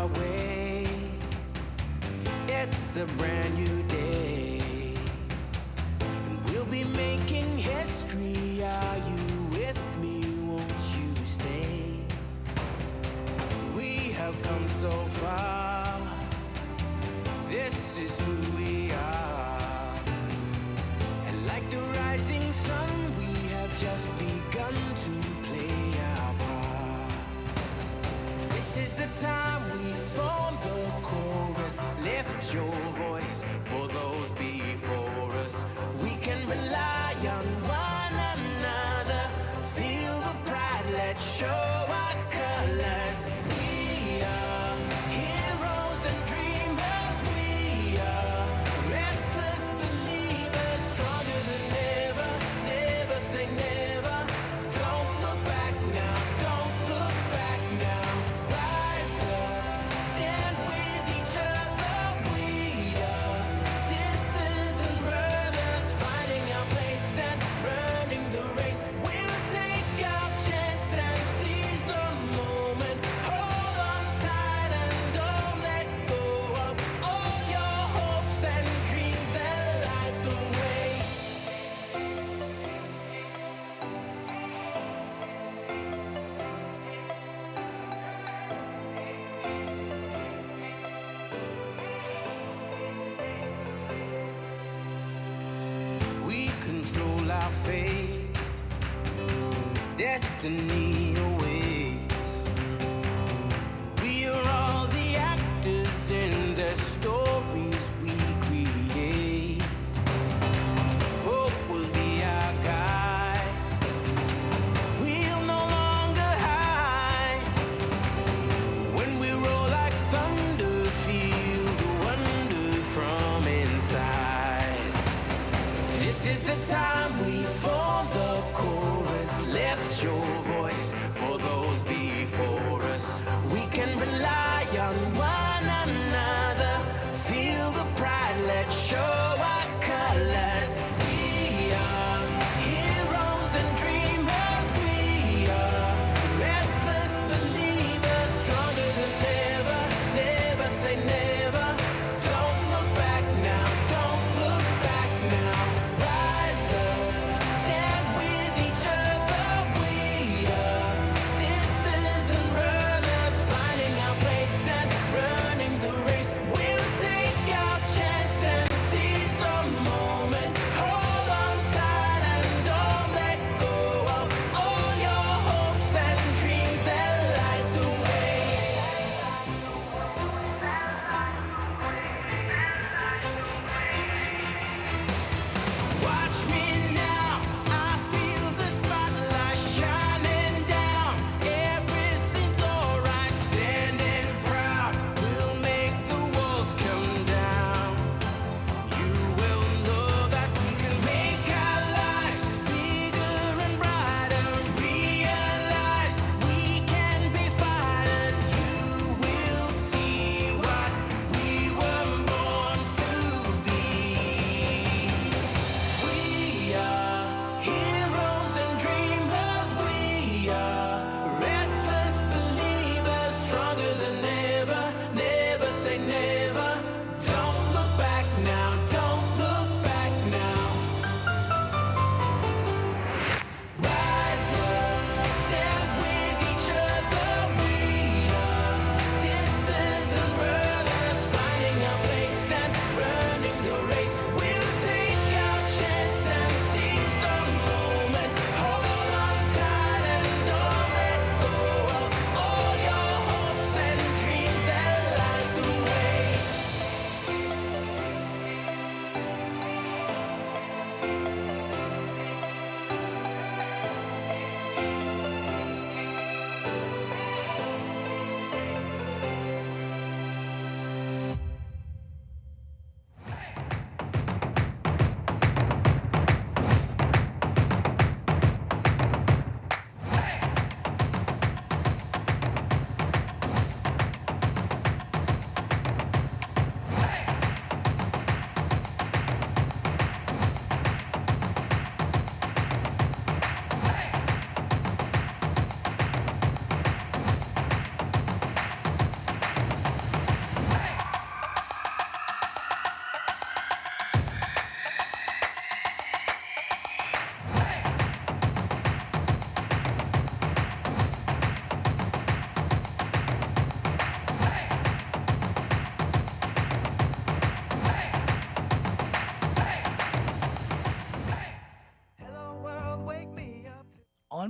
our way. It's a brand new day, and we'll be making history. Are you with me? Won't you stay? We have come so far. This is who we are. And like the rising sun, we have just begun to play our part. This is the time we form the chorus. Lift your voice for those before us. We can rely on one another. Feel the pride, let's show our colors. We are heroes and dreamers. We are restless believers, stronger than ever. Never say never. Don't look back now, don't look back now. Rise up, stand with each other. We are sisters and brothers, finding our place and running the race. We'll take our chance and seize the moment. Hold on tight and don't let go of all your hopes and dreams that light the way. We control our fate. Destiny awaits. We are all the actors in the stories we create. Hope will be our guide. We'll no longer hide. When we roll like thunder, feel the wonder from inside. This is the time we form the chorus. Lift your voice for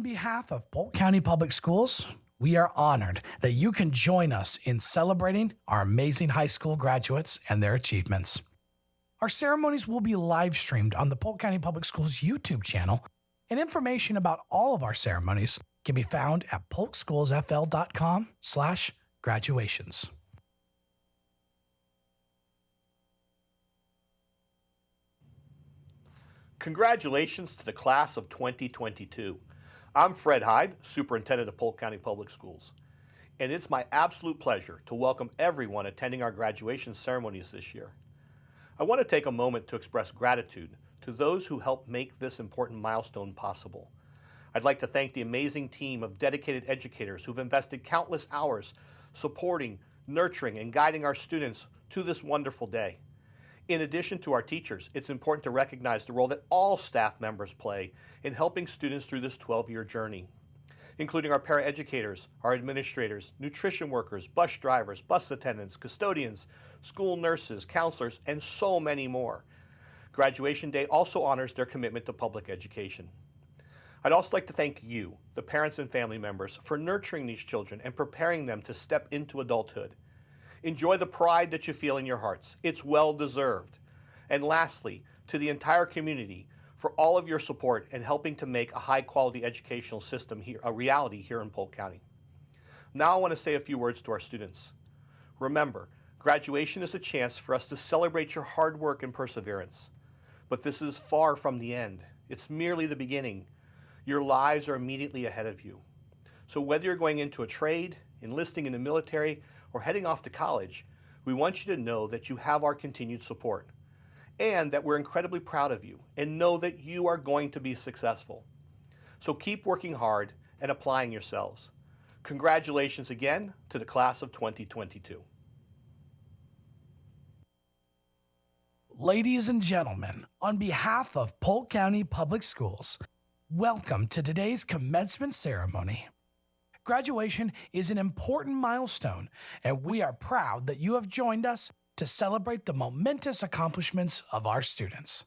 On behalf of Polk County Public Schools, we are honored that you can join us in celebrating our amazing high school graduates and their achievements. Our ceremonies will be live streamed on the Polk County Public Schools YouTube channel, and information about all of our ceremonies can be found at polkschoolsfl.com/graduations. Congratulations to the class of 2022. I'm Fred Hyde, Superintendent of Polk County Public Schools, and it's my absolute pleasure to welcome everyone attending our graduation ceremonies this year. I want to take a moment to express gratitude to those who helped make this important milestone possible. I'd like to thank the amazing team of dedicated educators who've invested countless hours supporting, nurturing, and guiding our students to this wonderful day. In addition to our teachers, it's important to recognize the role that all staff members play in helping students through this 12-year journey, including our paraeducators, our administrators, nutrition workers, bus drivers, bus attendants, custodians, school nurses, counselors, and so many more. Graduation Day also honors their commitment to public education. I'd also like to thank you, the parents and family members, for nurturing these children and preparing them to step into adulthood. Enjoy the pride that you feel in your hearts. It's well deserved. And lastly, to the entire community for all of your support and helping to make a high-quality educational system here a reality here in Polk County. Now I want to say a few words to our students. Remember, graduation is a chance for us to celebrate your hard work and perseverance. But this is far from the end. It's merely the beginning. Your lives are immediately ahead of you. So whether you're going into a trade, enlisting in the military, or heading off to college, we want you to know that you have our continued support and that we're incredibly proud of you and know that you are going to be successful. So keep working hard and applying yourselves. Congratulations again to the class of 2022. Ladies and gentlemen, on behalf of Polk County Public Schools, welcome to today's commencement ceremony. Graduation is an important milestone, and we are proud that you have joined us to celebrate the momentous accomplishments of our students.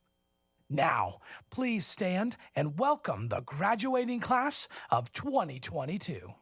Now, please stand and welcome the graduating class of 2022.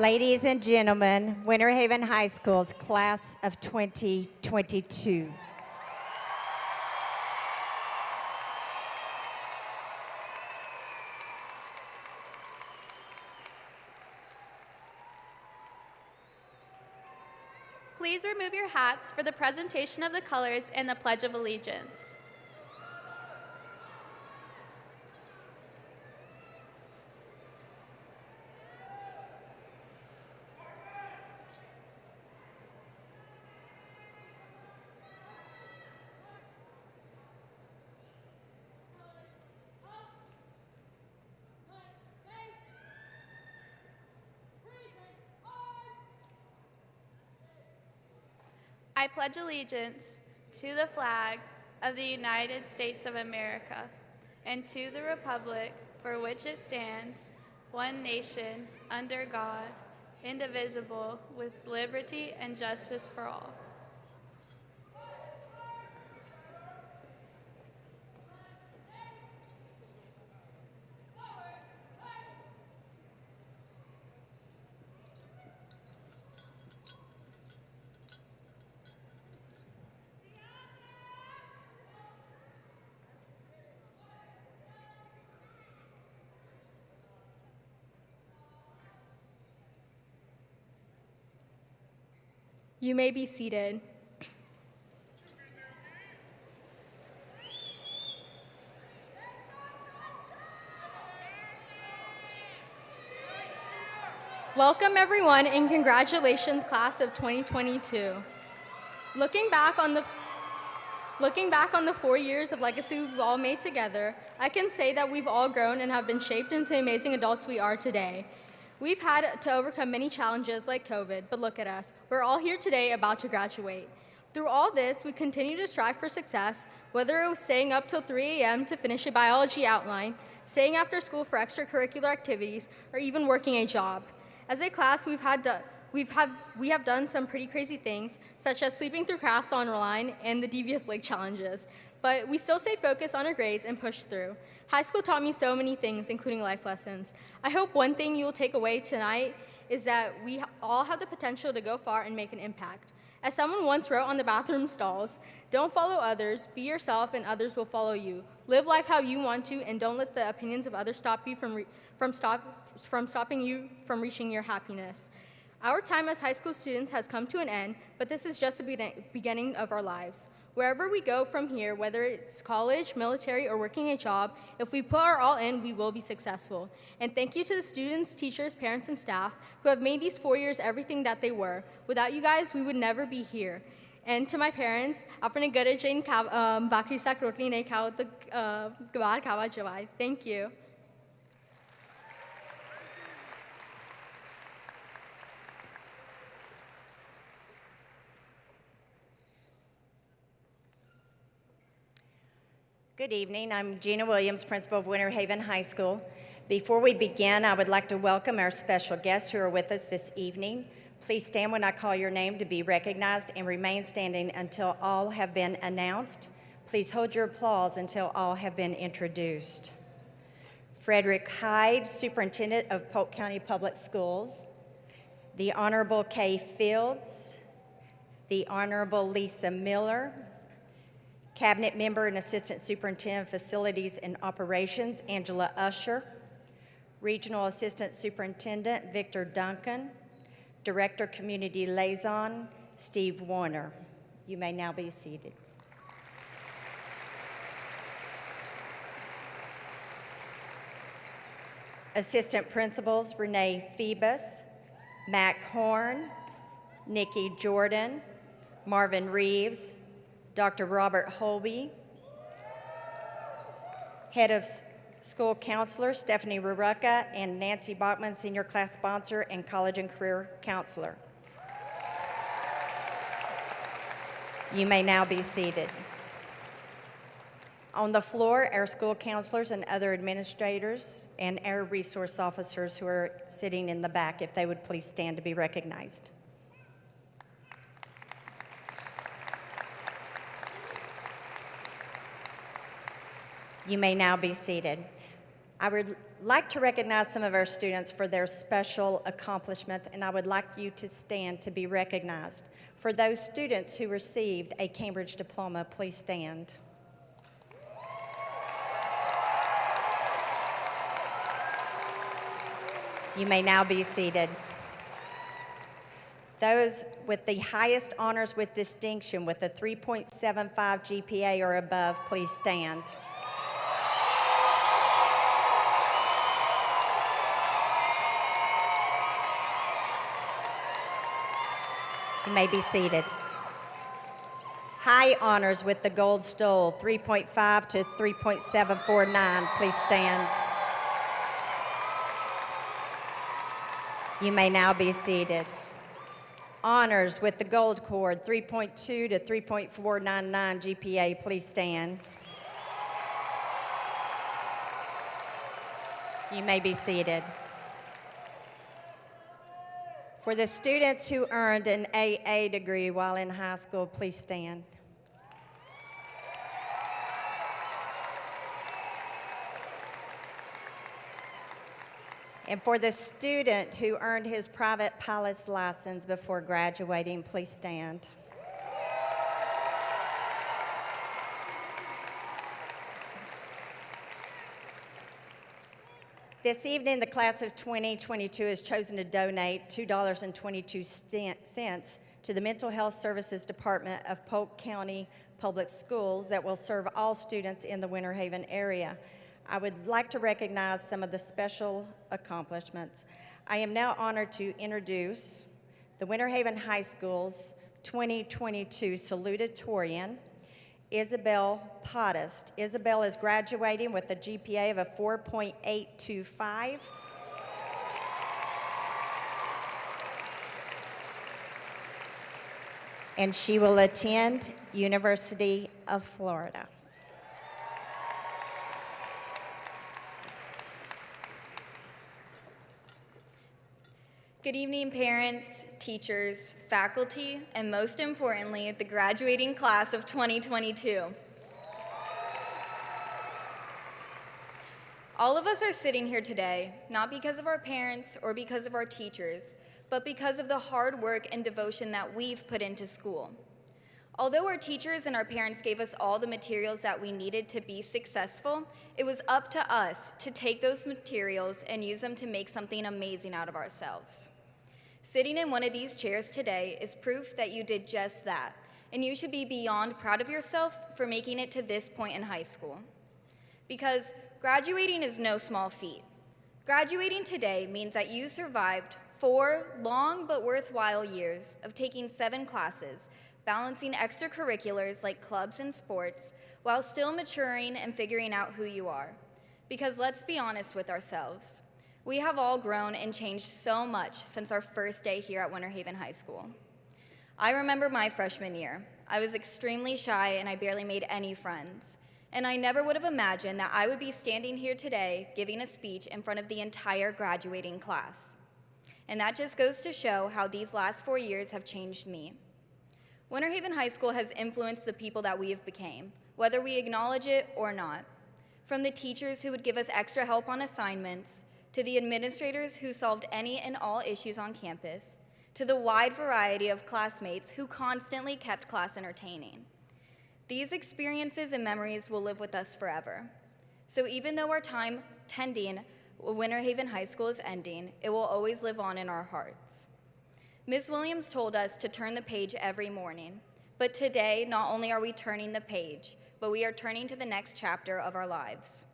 Ladies and gentlemen, Winter Haven High School's class of 2022. Please remove your hats for the presentation of the colors and the Pledge of Allegiance. I pledge allegiance to the flag of the United States of America and to the republic for which it stands, one nation, under God, indivisible, with liberty and justice for all. You may be seated. Welcome everyone and congratulations class of 2022. Looking back on the 4 years of legacy we've all made together, I can say that we've all grown and have been shaped into the amazing adults we are today. We've had to overcome many challenges like COVID, but look at us. We're all here today about to graduate. Through all this, we continue to strive for success, whether it was staying up till 3 a.m. to finish a biology outline, staying after school for extracurricular activities, or even working a job. As a class, we have done some pretty crazy things, such as sleeping through class online and the devious lake challenges, but we still stayed focused on our grades and pushed through. High school taught me so many things, including life lessons. I hope one thing you will take away tonight is that we all have the potential to go far and make an impact. As someone once wrote on the bathroom stalls, don't follow others, be yourself and others will follow you. Live life how you want to and don't let the opinions of others stop you from stopping you from reaching your happiness. Our time as high school students has come to an end, but this is just the beginning of our lives. Wherever we go from here, whether it's college, military, or working a job, if we put our all in, we will be successful. And thank you to the students, teachers, parents, and staff who have made these 4 years everything that they were. Without you guys, we would never be here. And to my parents, apne gare jain bakri sak rotli nahi khao to gabar khawa jawai. Thank you. Good evening. I'm Gina Williams, principal of Winter Haven High School. Before we begin, I would like to welcome our special guests who are with us this evening. Please stand when I call your name to be recognized and remain standing until all have been announced. Please hold your applause until all have been introduced. Frederick Hyde, Superintendent of Polk County Public Schools. The Honorable Kay Fields. The Honorable Lisa Miller. Cabinet Member and Assistant Superintendent of Facilities and Operations, Angela Usher. Regional Assistant Superintendent, Victor Duncan. Director Community Liaison, Steve Warner. You may now be seated. Assistant Principals, Renee Phoebus, Mac Horn, Nikki Jordan, Marvin Reeves, Dr. Robert Holby, Head of School Counselor Stephanie Ruruka, and Nancy Bachman, Senior Class Sponsor and College and Career Counselor. You may now be seated. On the floor, our school counselors and other administrators and our resource officers who are sitting in the back, if they would please stand to be recognized. You may now be seated. I would like to recognize some of our students for their special accomplishments, and I would like you to stand to be recognized. For those students who received a Cambridge diploma, please stand. You may now be seated. Those with the highest honors with distinction with a 3.75 GPA or above, please stand. You may be seated. High honors with the Gold Stole, 3.5 to 3.749, please stand. You may now be seated. Honors with the Gold Cord, 3.2 to 3.499 GPA, please stand. You may be seated. For the students who earned an AA degree while in high school, please stand. And for the student who earned his private pilot's license before graduating, please stand. This evening, the class of 2022 has chosen to donate $2.22 to the Mental Health Services Department of Polk County Public Schools that will serve all students in the Winter Haven area. I would like to recognize some of the special accomplishments. I am now honored to introduce the Winter Haven High School's 2022 salutatorian, Isabel Pottist. Isabel is graduating with a GPA of a 4.825. And she will attend University of Florida. Good evening, parents, teachers, faculty, and most importantly, the graduating class of 2022. All of us are sitting here today, not because of our parents or because of our teachers, but because of the hard work and devotion that we've put into school. Although our teachers and our parents gave us all the materials that we needed to be successful, it was up to us to take those materials and use them to make something amazing out of ourselves. Sitting in one of these chairs today is proof that you did just that, and you should be beyond proud of yourself for making it to this point in high school. Because graduating is no small feat. Graduating today means that you survived 4 long but worthwhile years of taking 7 classes, balancing extracurriculars like clubs and sports, while still maturing and figuring out who you are. Because let's be honest with ourselves. We have all grown and changed so much since our first day here at Winter Haven High School. I remember my freshman year. I was extremely shy and I barely made any friends. And I never would have imagined that I would be standing here today giving a speech in front of the entire graduating class. And that just goes to show how these last 4 years have changed me. Winter Haven High School has influenced the people that we have become, whether we acknowledge it or not. From the teachers who would give us extra help on assignments, to the administrators who solved any and all issues on campus, to the wide variety of classmates who constantly kept class entertaining. These experiences and memories will live with us forever. So even though our time tending Winter Haven High School is ending, it will always live on in our hearts. Ms. Williams told us to turn the page every morning, but today not only are we turning the page, but we are turning to the next chapter of our lives.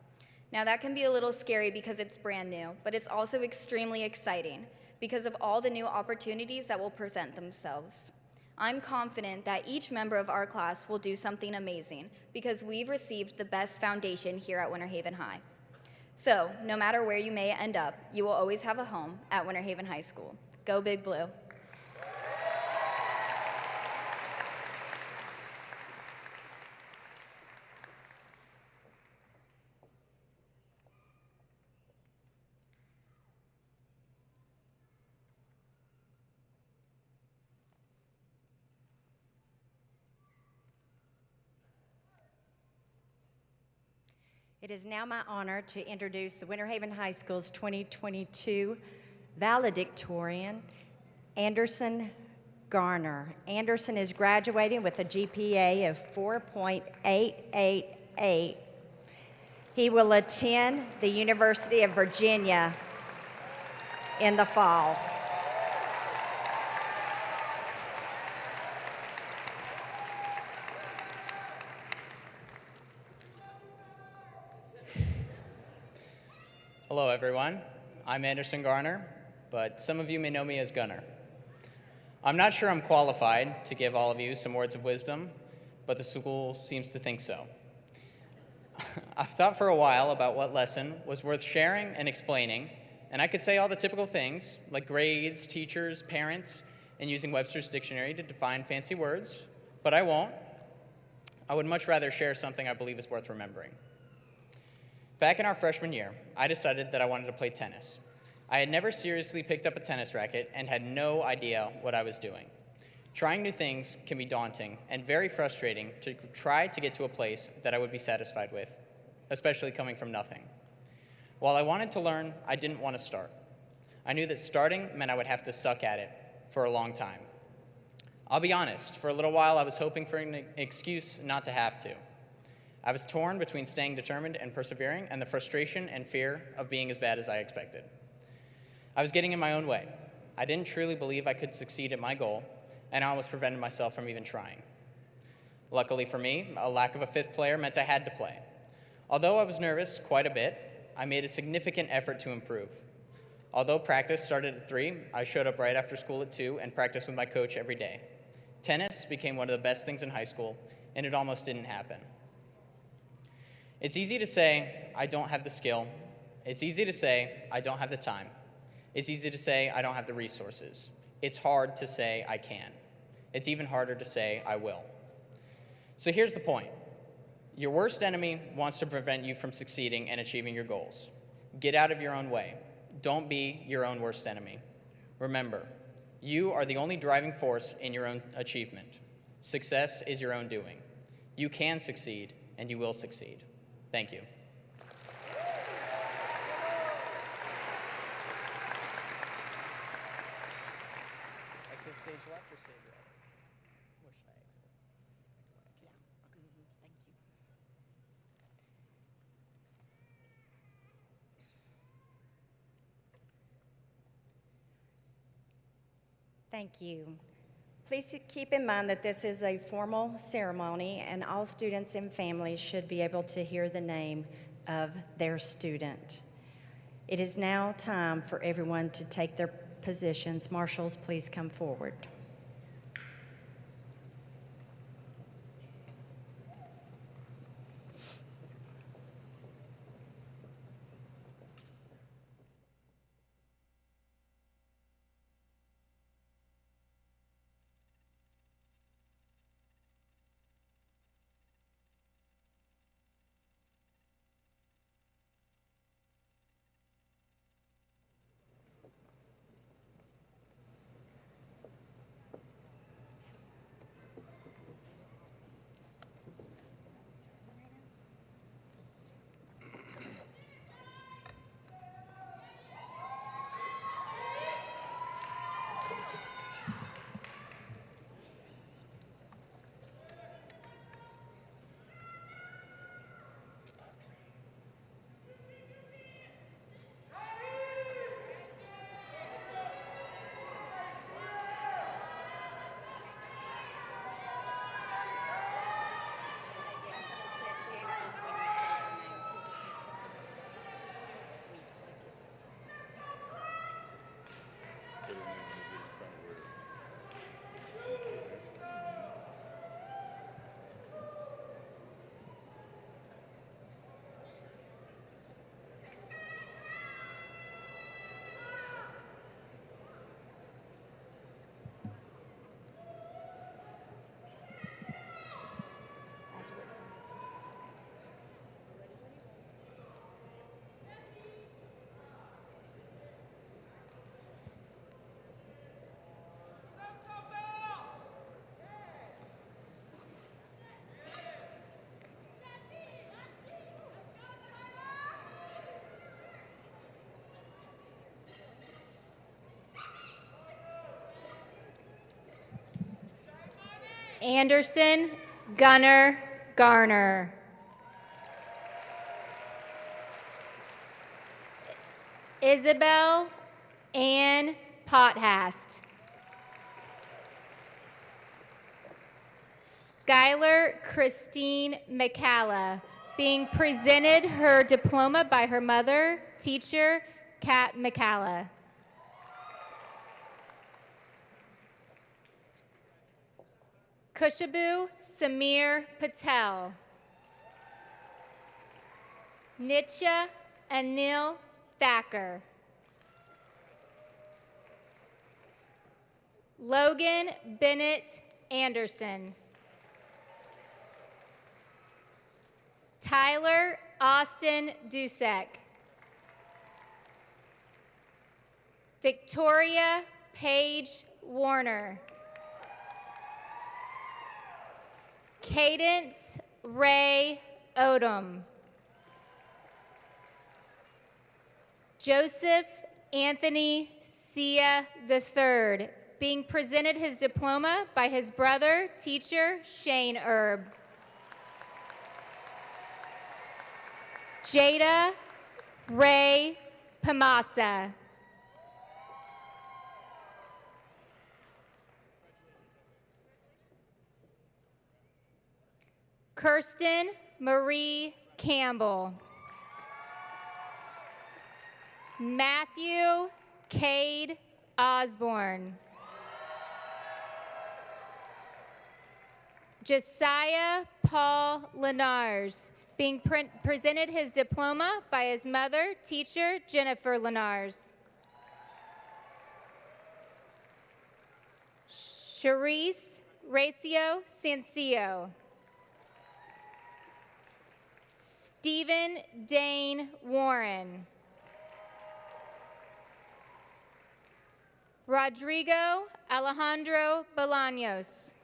Now that can be a little scary because it's brand new, but it's also extremely exciting because of all the new opportunities that will present themselves. I'm confident that each member of our class will do something amazing because we've received the best foundation here at Winter Haven High. So, no matter where you may end up, you will always have a home at Winter Haven High School. Go Big Blue. It It is now my honor to introduce the Winter Haven High School's 2022 valedictorian, Anderson Garner. Anderson is graduating with a GPA of 4.888. He will attend the University of Virginia in the fall. Hello, everyone. I'm Anderson Garner, but some of you may know me as Gunner. I'm not sure I'm qualified to give all of you some words of wisdom, but the school seems to think so. I've thought for a while about what lesson was worth sharing and explaining, and I could say all the typical things, like grades, teachers, parents, and using Webster's dictionary to define fancy words, but I won't. I would much rather share something I believe is worth remembering. Back in our freshman year, I decided that I wanted to play tennis. I had never seriously picked up a tennis racket and had no idea what I was doing. Trying new things can be daunting and very frustrating to try to get to a place that I would be satisfied with, especially coming from nothing. While I wanted to learn, I didn't want to start. I knew that starting meant I would have to suck at it for a long time. I'll be honest, for a little while I was hoping for an excuse not to have to. I was torn between staying determined and persevering and the frustration and fear of being as bad as I expected. I was getting in my own way. I didn't truly believe I could succeed at my goal, and I almost prevented myself from even trying. Luckily for me, a lack of a fifth player meant I had to play. Although I was nervous quite a bit, I made a significant effort to improve. Although practice started at 3, I showed up right after school at 2 and practiced with my coach every day. Tennis became one of the best things in high school, and it almost didn't happen. It's easy to say, I don't have the skill. It's easy to say, I don't have the time. It's easy to say, I don't have the resources. It's hard to say, I can. It's even harder to say, I will. So here's the point. Your worst enemy wants to prevent you from succeeding and achieving your goals. Get out of your own way. Don't be your own worst enemy. Remember, you are the only driving force in your own achievement. Success is your own doing. You can succeed, and you will succeed. Thank you. Exit stage left or stage right? Where should I exit? Thank you. Please keep in mind that this is a formal ceremony and all students and families should be able to hear the name of their student. It is now time for everyone to take their positions. Marshals, please come forward. Anderson Gunnar Garner. Isabel Ann Pothast. Skylar Christine McCalla, being presented her diploma by her mother, teacher Kat McCalla. Kushabu Samir Patel. Nitya Anil Thacker. Logan Bennett Anderson. Tyler Austin Dusek. Victoria Paige Warner. Cadence Ray Odom. Joseph Anthony Sia III, being presented his diploma by his brother, teacher Shane Erb. Jada Ray Pamasa. Kirsten Marie Campbell. Matthew Cade Osborne. Josiah Paul Lenars, being presented his diploma by his mother, teacher Jennifer Lenars. Charisse Racio Sancio. Stephen Dane Warren. Rodrigo Alejandro Bolaños.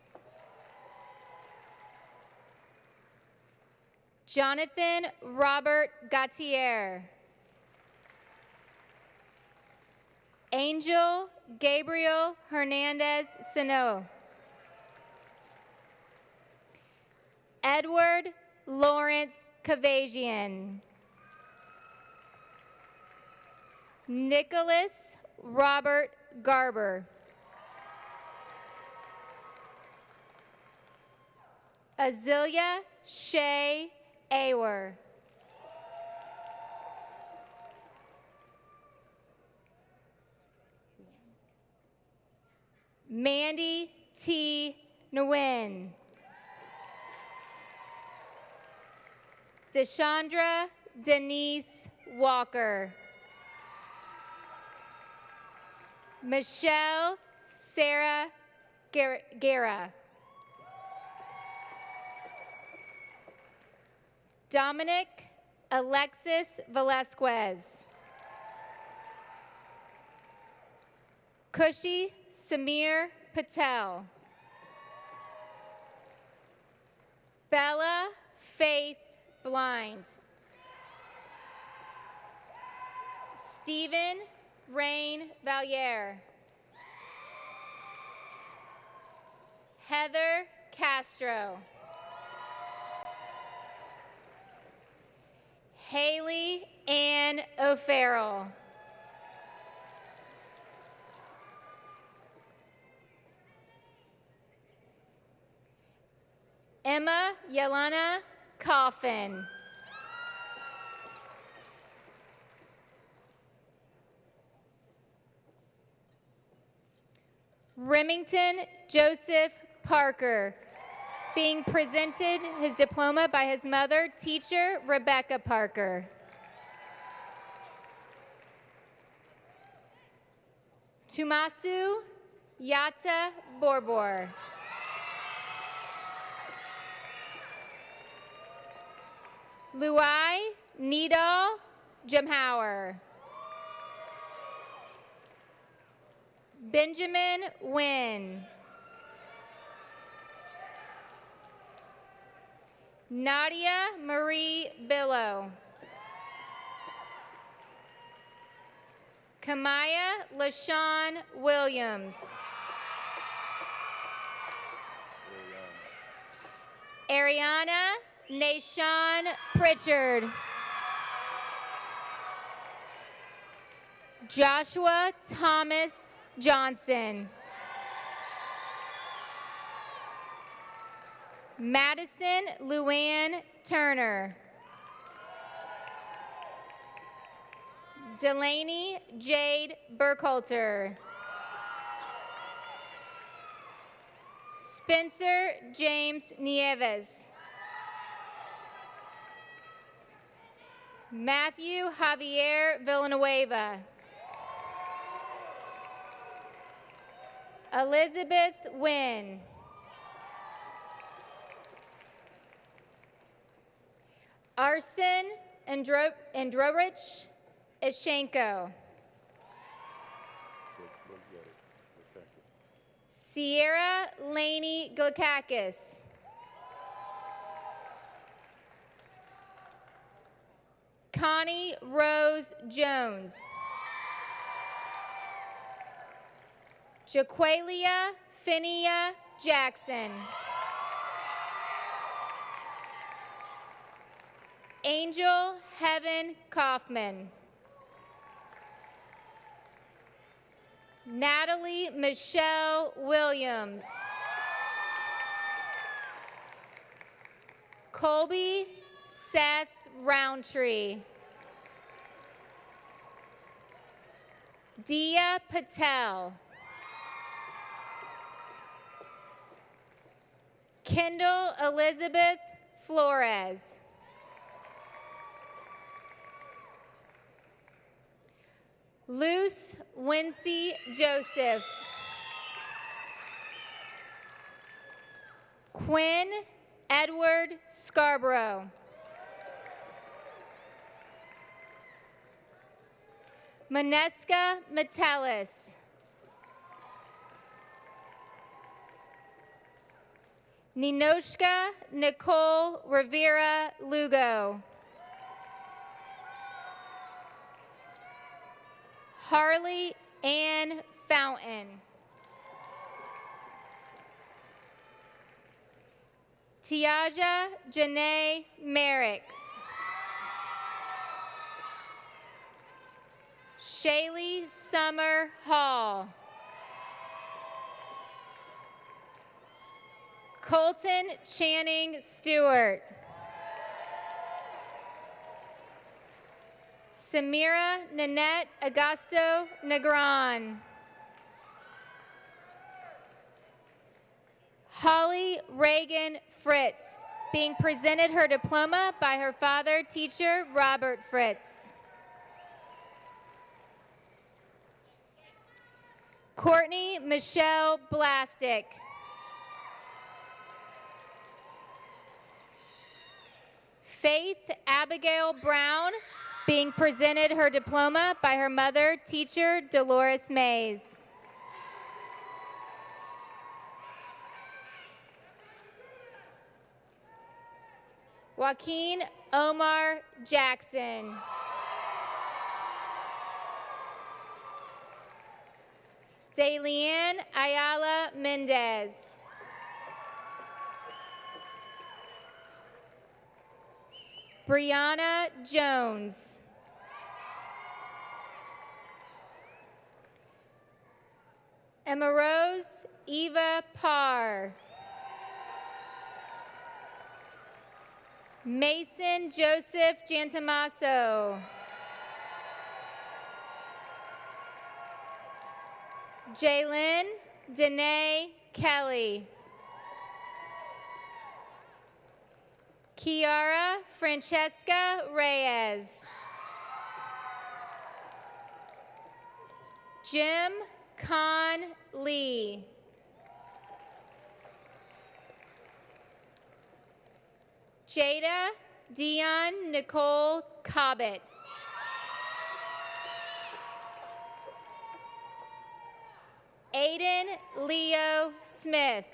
Jonathan Robert Gautier. Angel Gabriel Hernandez Sano. Edward Lawrence Kavajian. Nicholas Robert Garber. Azealia Shea Awer. Mandy T. Nguyen. Deshandra Denise Walker. Michelle Sarah Guerra. Dominic Alexis Velasquez. Kushi Samir Patel. Bella Faith Blind. Stephen Rain Valier. Heather Castro. Haley Ann O'Farrell. Emma Yelena Coffin. Remington Joseph Parker, being presented his diploma by his mother, teacher Rebecca Parker. Tumasu Yata Borbor. Luai Nidal Jamhauer. Benjamin Wynn. Nadia Marie Billow. Kamaya LaShawn Williams. Ariana Nashawn Pritchard. Joshua Thomas Johnson. Madison Luann Turner. Delaney Jade Burkhalter. Spencer James Nieves. Matthew Javier Villanueva. Elizabeth Wynn. Arsen Androrich Ishenko. Sierra Laney Glakakis. Connie Rose Jones. Jaquelia Finia Jackson. Angel Heaven Kaufman. Natalie Michelle Williams. Colby Seth Roundtree. Dia Patel. Kendall Elizabeth Flores. Luce Wincy Joseph. Quinn Edward Scarborough. Maneska Metellus. Ninoshka Nicole Rivera Lugo. Harley Ann Fountain. Tiaja Janae Merricks. Shaylee Summer Hall. Colton Channing Stewart. Samira Nanette Augusto Negron. Holly Reagan Fritz, being presented her diploma by her father, teacher Robert Fritz. Courtney Michelle Blastic. Faith Abigail Brown, being presented her diploma by her mother, teacher Dolores Mays. Joaquin Omar Jackson. Dalian Ayala Mendez. Brianna Jones. Emma Rose Eva Parr. Mason Joseph Jantamaso. Jalen Danae Kelly. Kiara Francesca Reyes. Jim Con Lee. Jada Dion Nicole Cobbett. Aiden Leo Smith.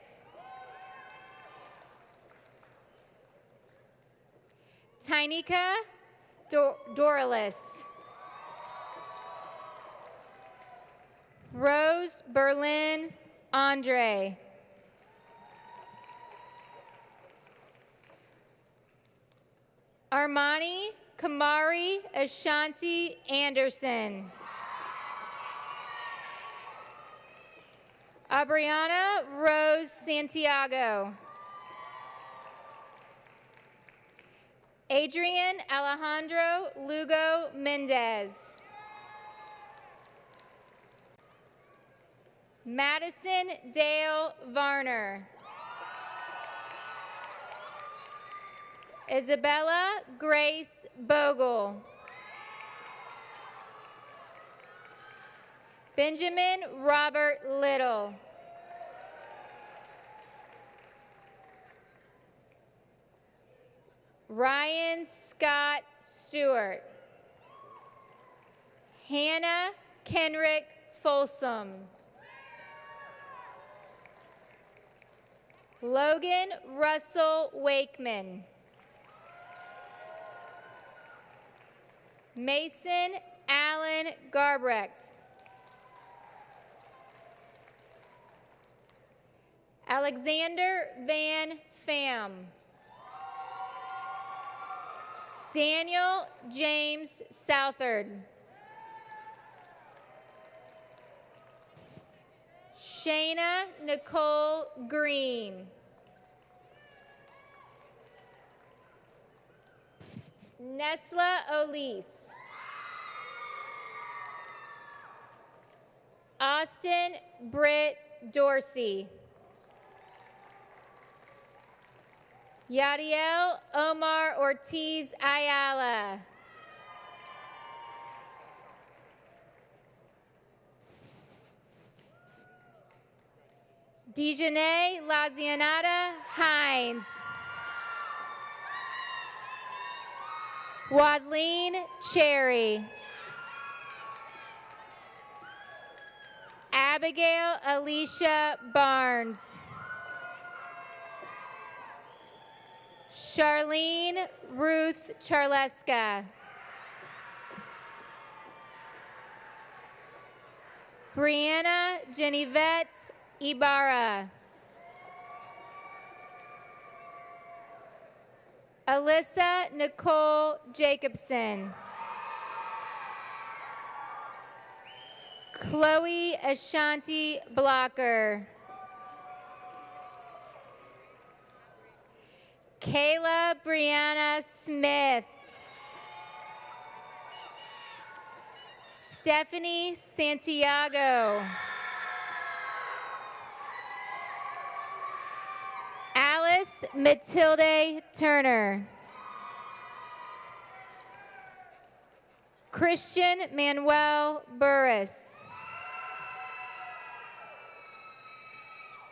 Tynika Dorlis. Rose Berlin Andre. Armani Kamari Ashanti Anderson. Abriana Rose Santiago. Adrian Alejandro Lugo Mendez. Madison Dale Varner. Isabella Grace Bogle. Benjamin Robert Little. Ryan Scott Stewart. Hannah Kenrick Folsom. Logan Russell Wakeman. Mason Allen Garbrecht. Alexander Van Pham. Daniel James Southard. Shayna Nicole Green. Nesla Olise. Austin Britt Dorsey. Yadiel Omar Ortiz Ayala. Dejanay Lazianada Hines. Wadleen Cherry. Abigail Alicia Barnes. Charlene Ruth Charleska. Brianna Genevette Ibarra. Alyssa Nicole Jacobson. Chloe Ashanti Blocker. Kayla Brianna Smith. Stephanie Santiago. Alice Matilde Turner. Christian Manuel Burris.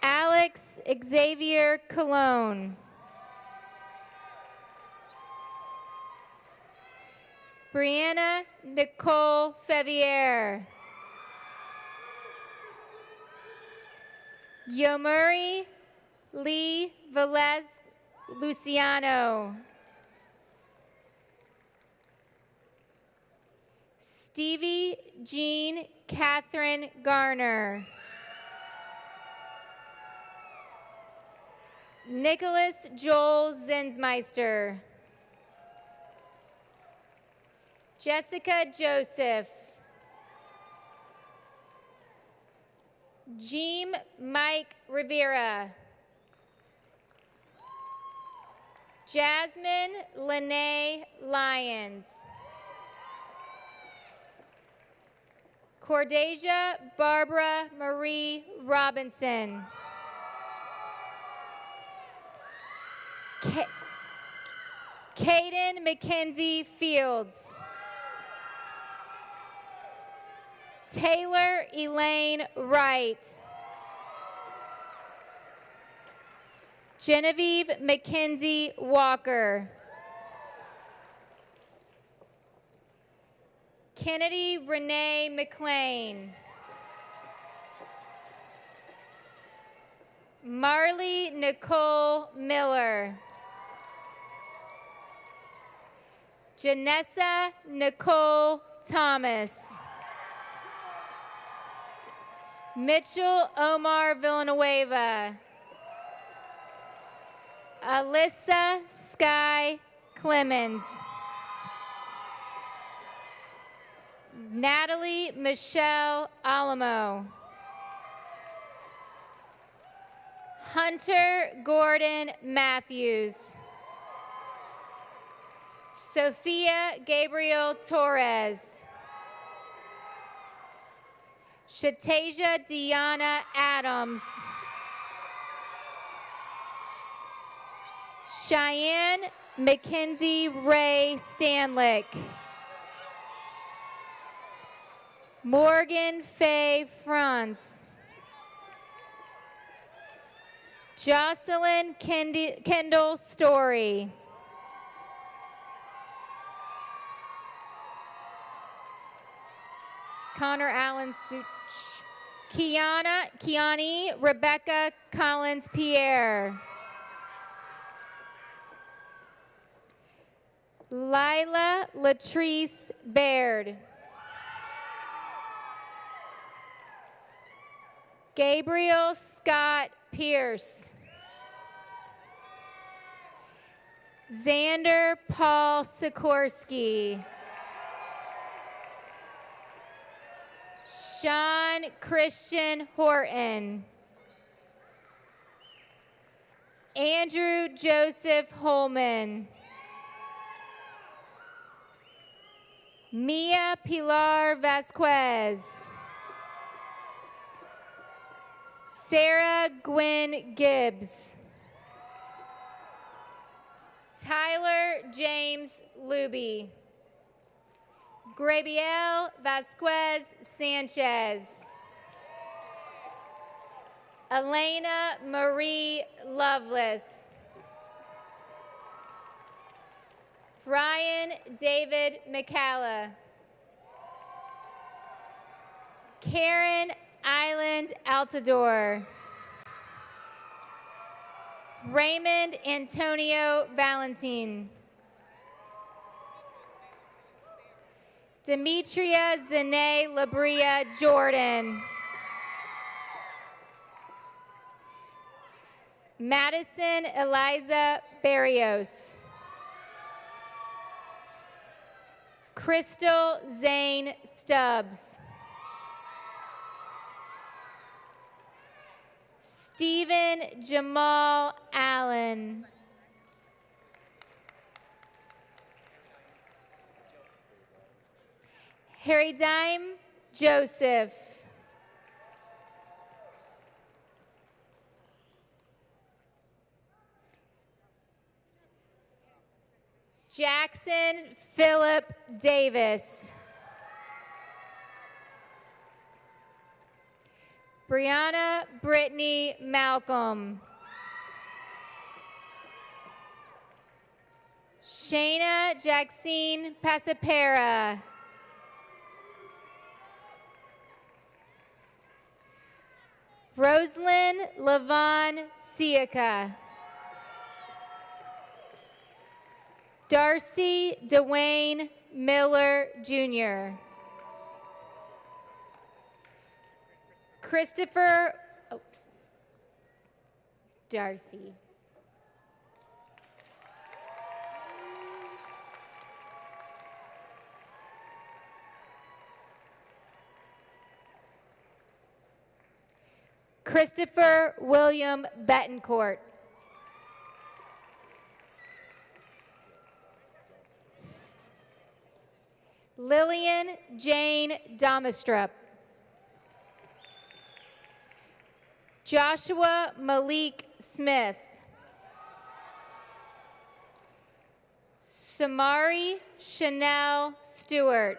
Alex Xavier Cologne. Brianna Nicole Fevier. Yomuri Lee Velez Luciano. Stevie Jean Catherine Garner. Nicholas Joel Zinsmeister. Jessica Joseph. Jeem Mike Rivera. Jasmine Lene Lyons. Cordasia Barbara Marie Robinson. Caden Mackenzie Fields. Taylor Elaine Wright. Genevieve Mackenzie Walker. Kennedy Renee McLean. Marley Nicole Miller. Janessa Nicole Thomas. Mitchell Omar Villanueva. Alyssa Sky Clemens. Natalie Michelle Alamo. Hunter Gordon Matthews. Sophia Gabriel Torres. Shatasia Deanna Adams. Cheyenne Mackenzie Ray Stanlick. Morgan Faye Franz. Jocelyn Kendall Story. Connor Allen Such. Kiani Rebecca Collins Pierre. Lila Latrice Baird. Gabriel Scott Pierce. Xander Paul Sikorsky. Sean Christian Horton. Andrew Joseph Holman. Mia Pilar Vasquez. Sarah Gwynn Gibbs. Tyler James Luby. Grabiel Vasquez Sanchez. Elena Marie Lovelace. Ryan David McCalla. Karen Island Altador. Raymond Antonio Valentin. Demetria Zane Labria Jordan. Madison Eliza Barrios. Crystal Zane Stubbs. Stephen Jamal Allen. Harry Dime Joseph. Jackson Philip Davis. Brianna Brittany Malcolm. Shayna Jackson Pasapera. Rosalind Lavon Siaka. Darcy Dwayne Miller Jr. Christopher, Darcy. Christopher William Betancourt. Lillian Jane Domistrup. Joshua Malik Smith. Samari Chanel Stewart.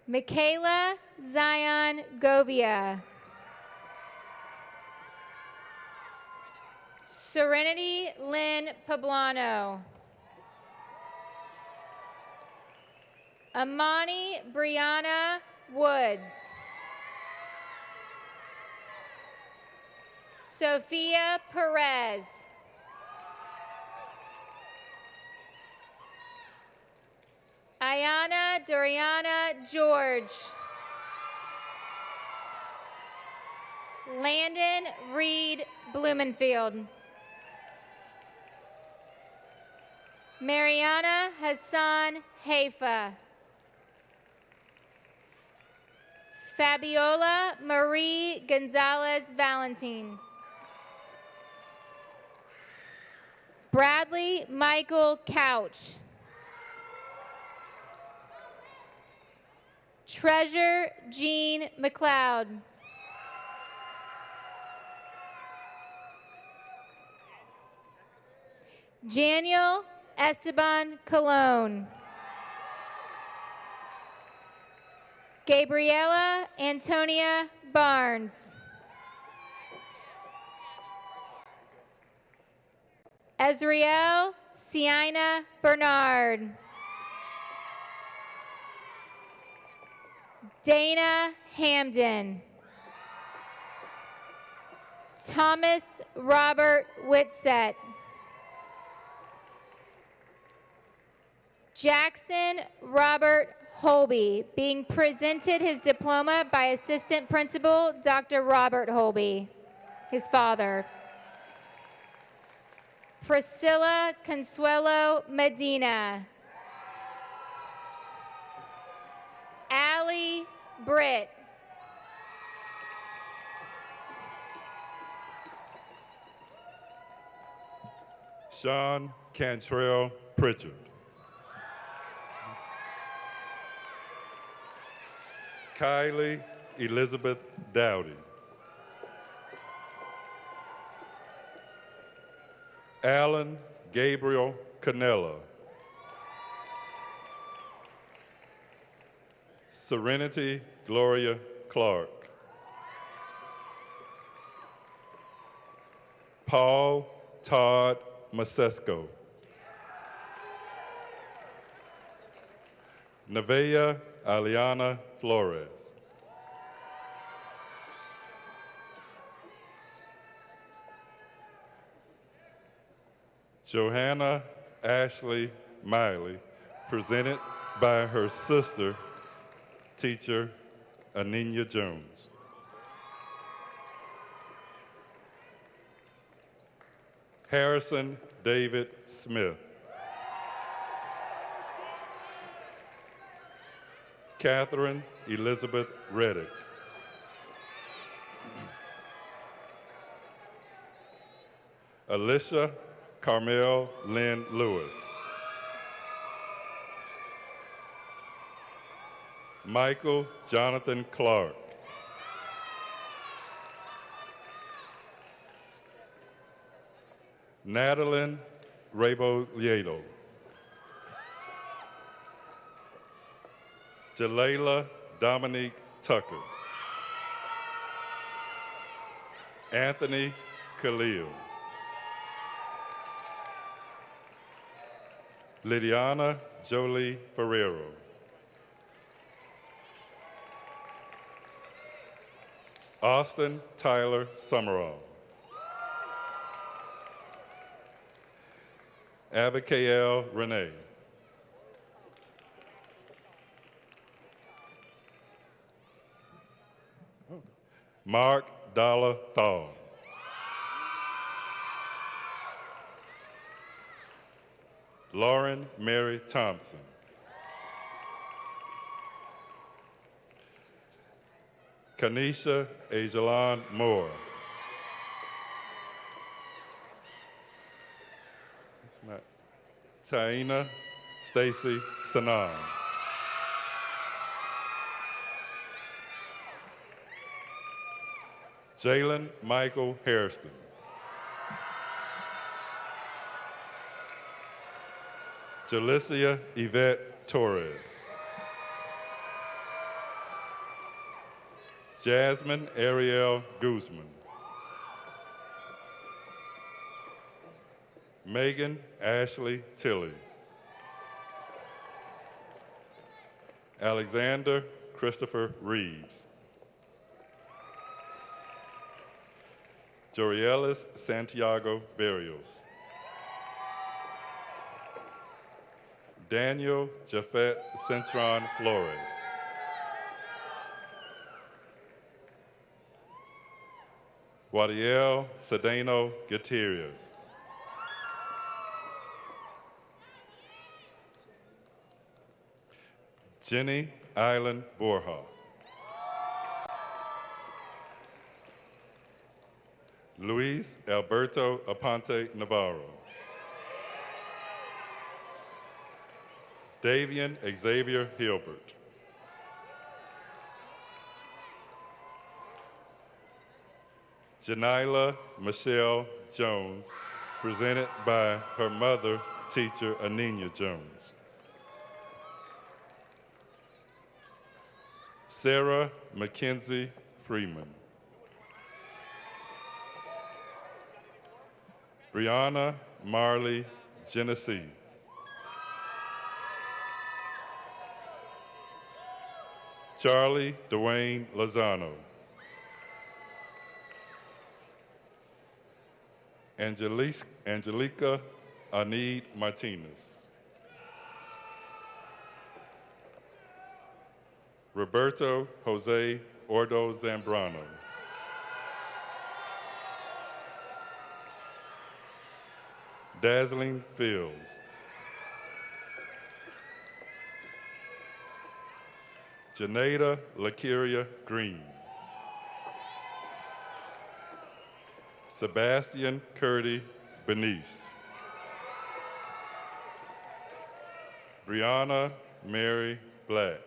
Michaela Zion Govia. Serenity Lynn Poblano. Amani Brianna Woods. Sophia Perez. Ayana Doriana George. Landon Reed Blumenfield. Mariana Hassan Haifa. Fabiola Marie Gonzalez Valentin. Bradley Michael Couch. Treasure Jean McLeod. Daniel Esteban Colon. Gabriela Antonia Barnes. Ezriel Siena Bernard. Dana Hamden. Thomas Robert Whitsett. Jackson Robert Holby, being presented his diploma by Assistant Principal Dr. Robert Holby, his father. Priscilla Consuelo Medina. Allie Britt. Sean Cantrell Pritchard. Kylie Elizabeth Dowdy. Alan Gabriel Canella. Serenity Gloria Clark. Paul Todd Masesco. Nevaeh Aliana Flores. Johanna Ashley Miley, presented by her sister, teacher Anina Jones. Harrison David Smith. Catherine Elizabeth Reddick. Alicia Carmel Lynn Lewis. Michael Jonathan Clark. Natalie Rabo-Lieto. Jalayla Dominique Tucker. Anthony Khalil. Lydiana Jolie Ferrero. Austin Tyler Summerall. Abigail Renee. Mark Dollar Thal. Lauren Mary Thompson. Kanisha Ajalon Moore. It's not. Taina Stacy Sanan. Jalen Michael Hairston. Jalicia Yvette Torres. Jasmine Ariel Guzman. Megan Ashley Tilley. Alexander Christopher Reeves. Jorielis Santiago Barrios. Daniel Jafet Centron Flores. Wadiel Cedeno Gutierrez. Jenny Island Borja. Luis Alberto Aponte Navarro. Davian Xavier Hilbert. Janila Michelle Jones, presented by her mother, teacher Anina Jones. Sarah Mackenzie Freeman. Brianna Marley Genesee. Charlie Dwayne Lozano. Angelica Anid Martinez. Roberto Jose Ordo Zambrano. Dazzling Fields. Janeda Lakiria Green. Sebastian Curdy Benice. Brianna Mary Black.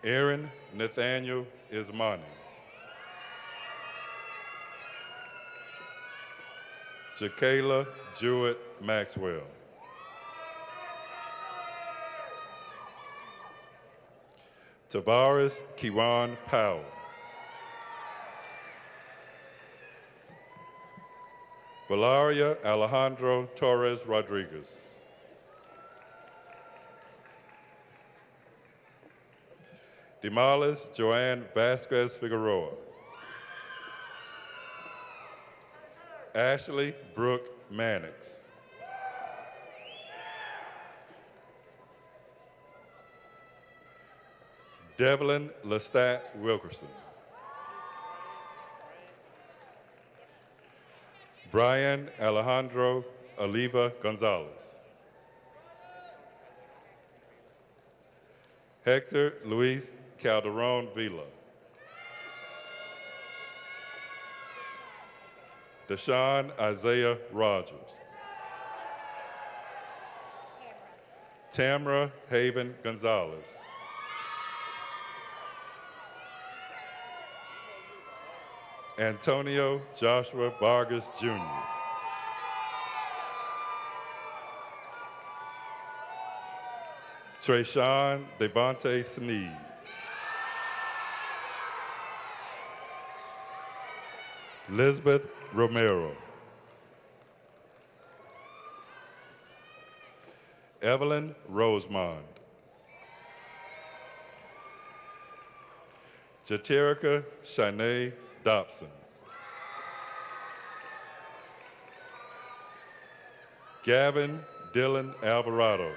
Aaron Nathaniel Ismani. Jakayla Jewett Maxwell. Tavares Kiwan Powell. Valeria Alejandro Torres Rodriguez. Demales Joanne Vasquez Figueroa. Ashley Brooke Mannix. Devlin Lestat Wilkerson. Brian Alejandro Oliva Gonzalez. Hector Luis Calderon Vila. Deshaun Isaiah Rogers. Tamra Haven Gonzalez. Antonio Joshua Vargas Jr. Trayshawn Devontae Sneed. Elizabeth Romero. Evelyn Rosemond. Jaterica Shanae Dobson. Gavin Dylan Alvarado.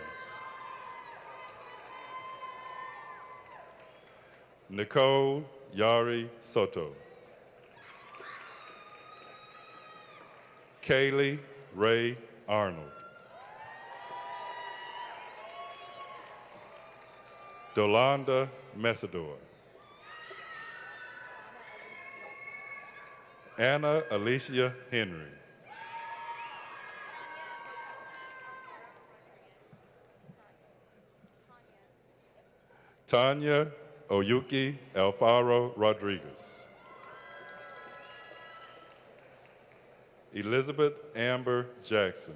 Nicole Yari Soto. Kaylee Ray Arnold. Dolanda Mesador. Anna Alicia Henry. Tanya Oyuki Alfaro Rodriguez. Elizabeth Amber Jackson.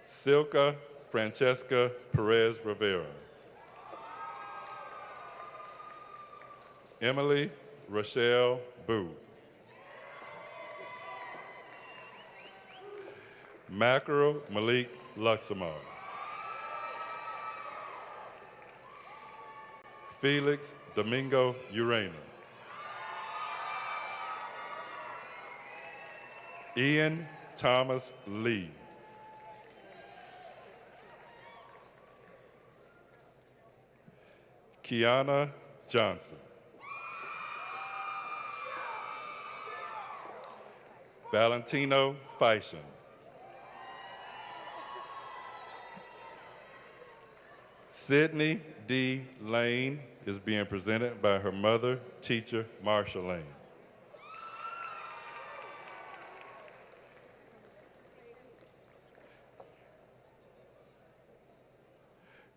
Silka Francesca Perez Rivera. Emily Rochelle Booth. Mackerel Malik Luxemar. Felix Domingo Urena. Ian Thomas Lee. Kiana Johnson. Valentino Feishan. Sydney D. Lane is being presented by her mother, teacher Marsha Lane.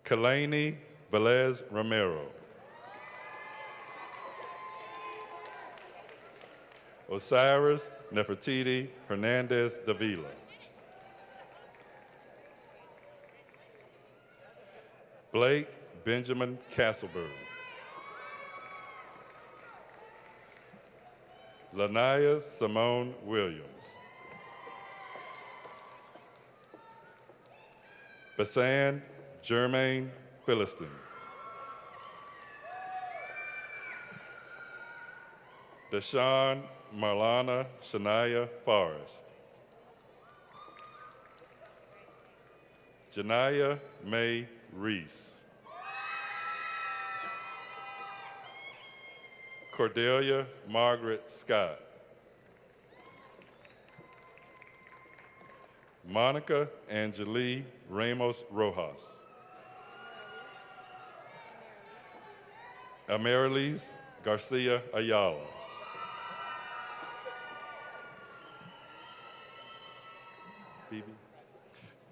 Kalani Velez Romero. Osiris Nefertiti Hernandez Davila. Blake Benjamin Castleberg. Lanaya Simone Williams. Basan Jermaine Philistine. Deshaun Marlana Shania Forrest. Janaya May Reese. Cordelia Margaret Scott. Monica Angelie Ramos Rojas. Amaryllis Garcia Ayala.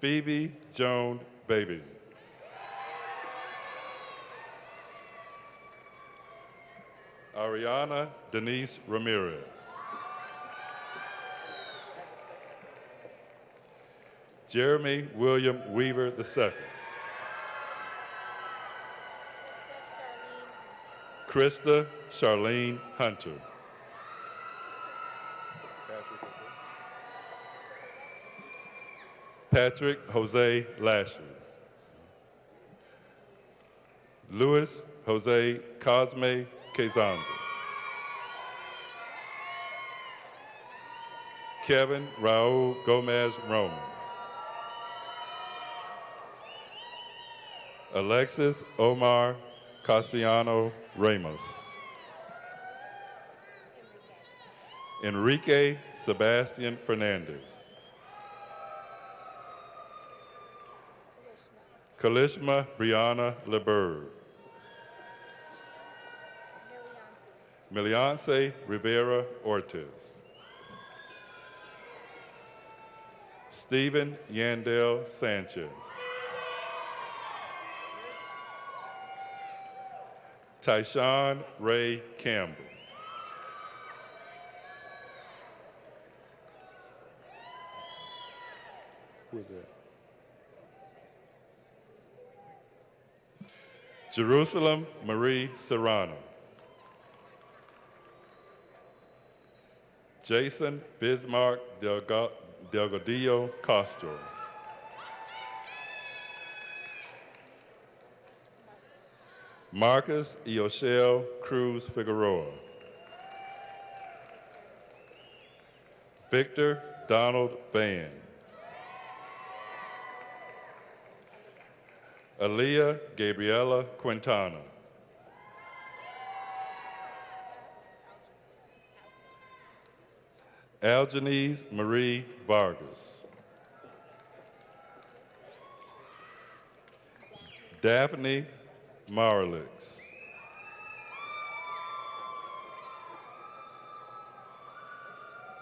Phoebe Joan Baby. Ariana Denise Ramirez. Jeremy William Weaver II. Krista Charlene Hunter. Patrick Jose Lashley. Luis Jose Cosme Quezanda. Kevin Raul Gomez Roman. Alexis Omar Casiano Ramos. Enrique Sebastian Fernandez. Kalishma Brianna LeBerg. Miliance Rivera Ortiz. Stephen Yandel Sanchez. Tyshawn Ray Campbell. Who is that? Jerusalem Marie Serrano. Jason Bismarck Delgadillo Castro. Marcus Eoshel Cruz Figueroa. Victor Donald Van. Aaliyah Gabriela Quintana. Algenese Marie Vargas. Daphne Marlix.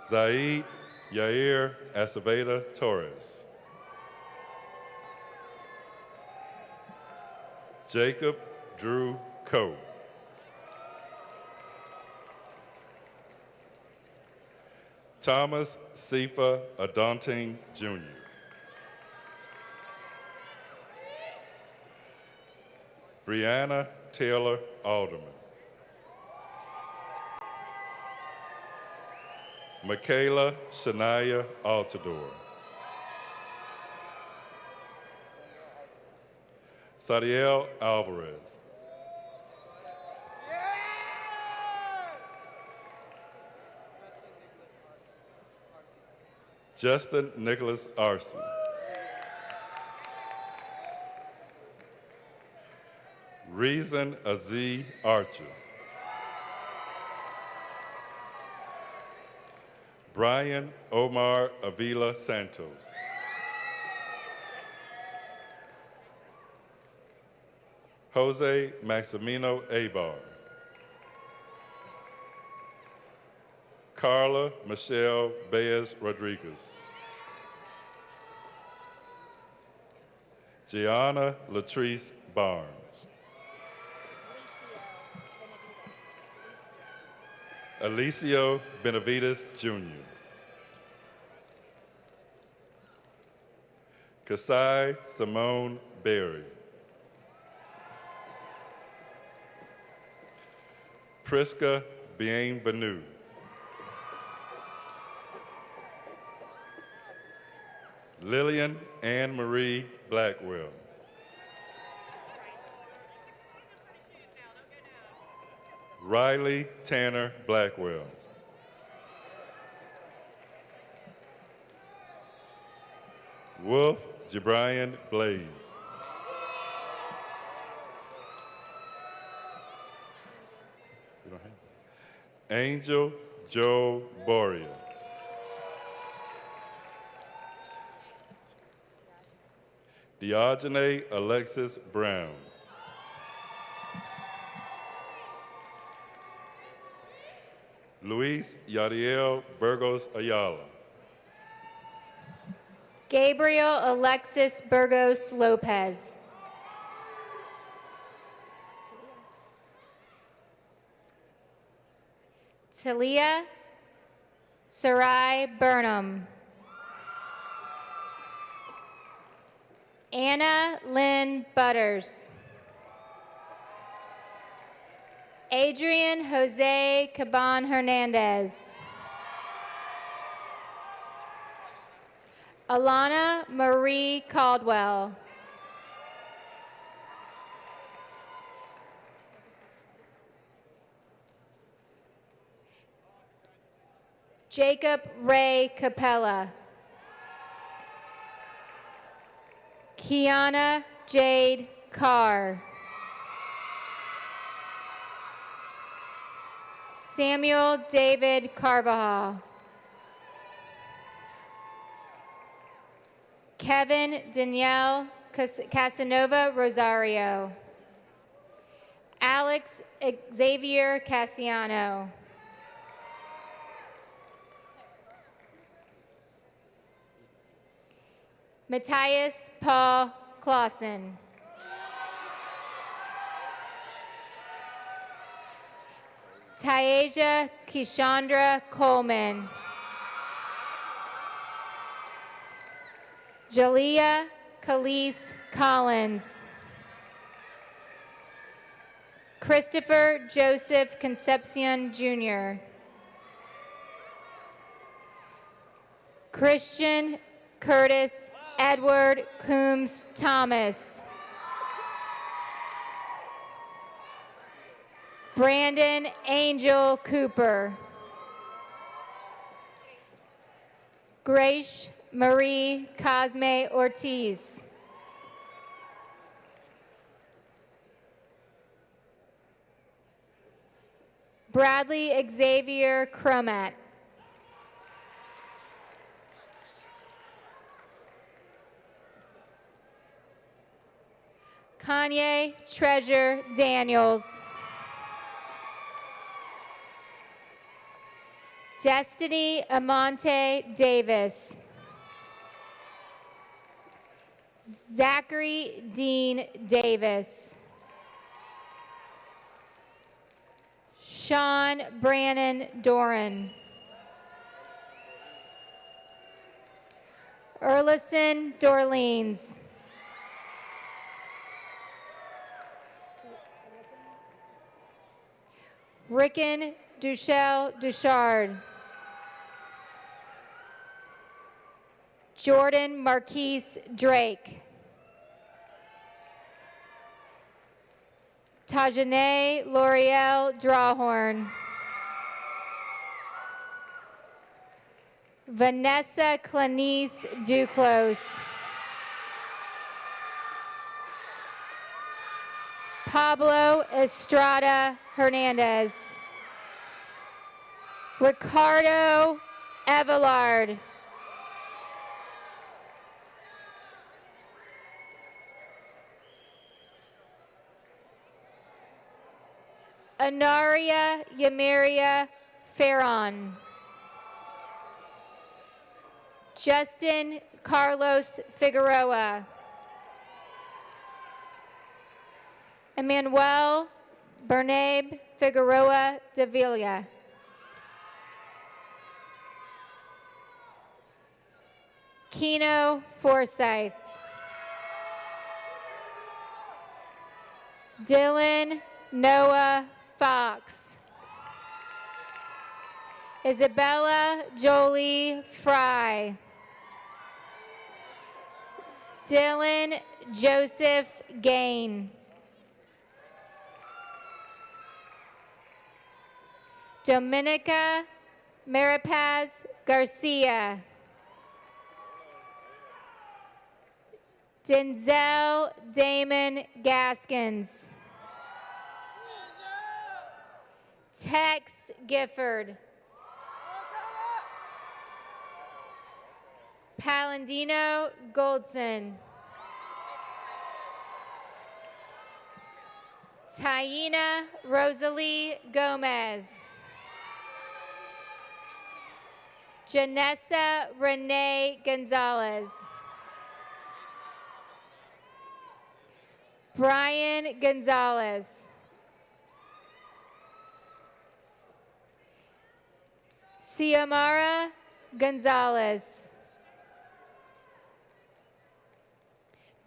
Zaid Yair Aceveda Torres. Jacob Drew Coe. Thomas Sifa Adonting Jr. Brianna Taylor Alderman. Michaela Shania Altador. Sadiel Alvarez. Justin Nicholas Arce. Reason Aziz Archer. Brian Omar Avila Santos. Jose Maximino Abar. Carla Michelle Baez Rodriguez. Gianna Latrice Barnes. Alicio Benavides Jr. Kasai Simone Berry. Priska Bienvenue. Lillian Anne Marie Blackwell. Riley Tanner Blackwell. Wolf Jabrian Blaze. We don't have that. Angel Joe Boria. Diogene Alexis Brown. Luis Yadiel Burgos Ayala. Gabriel Alexis Burgos Lopez. Talia Sarai Burnham. Anna Lynn Butters. Adrian Jose Caban Hernandez. Alana Marie Caldwell. Jacob Ray Capella. Kiana Jade Carr. Samuel David Carvajal. Kevin Danielle Casanova Rosario. Alex Xavier Cassiano. Matthias Paul Clausen. Tyasia Kishandra Coleman. Jalea Khalees Collins. Christopher Joseph Concepcion Jr. Christian Curtis Edward Coombs Thomas. Brandon Angel Cooper. Grace Marie Cosme Ortiz. Bradley Xavier Cromat. Kanye Treasure Daniels. Destiny Amante Davis. Zachary Dean Davis. Sean Brannon Doran. Erlison Dorleans. Rickon Duchelle Duchard. Jordan Marquise Drake. Tajane L'Oreal Drawhorn. Vanessa Clanice Duclos. Pablo Estrada Hernandez. Ricardo Everlard. Anaria Yamaria Ferron. Justin Carlos Figueroa. Emmanuel Bernabe Figueroa Davila. Keno Forsyth. Dylan Noah Fox. Isabella Jolie Fry. Dylan Joseph Gain. Dominica Maripaz Garcia. Denzel Damon Gaskins. Tex Gifford. Palandino Goldson. Taina Rosalie Gomez. Janessa Renee Gonzalez. Brian Gonzalez. Xiomara Gonzalez.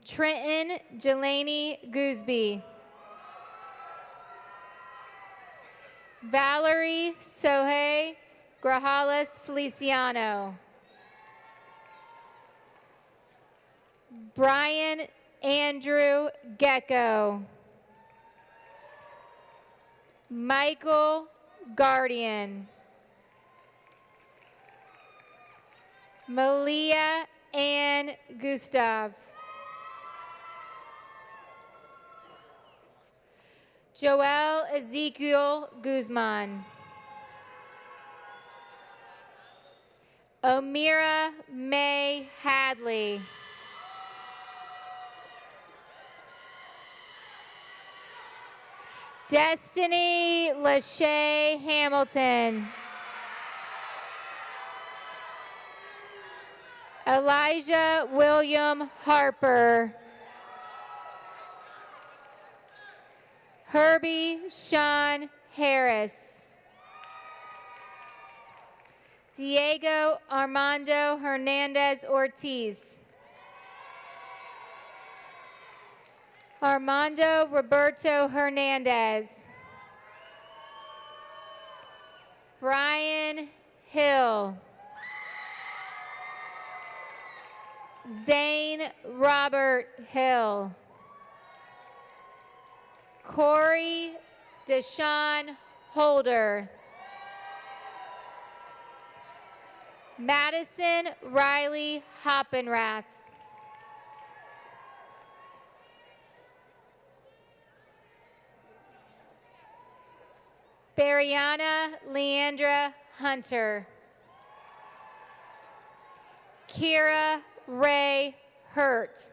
Trenton Jelani Gooseby. Valerie Sohei Grajales Feliciano. Brian Andrew Gecko. Michael Guardian. Malia Ann Gustav. Joel Ezekiel Guzman. Omira May Hadley. Destiny Lachey Hamilton. Elijah William Harper. Herbie Sean Harris. Diego Armando Hernandez Ortiz. Armando Roberto Hernandez. Brian Hill. Zane Robert Hill. Corey Deshaun Holder. Madison Riley Hoppenrath. Bariana Leandra Hunter. Kira Ray Hurt.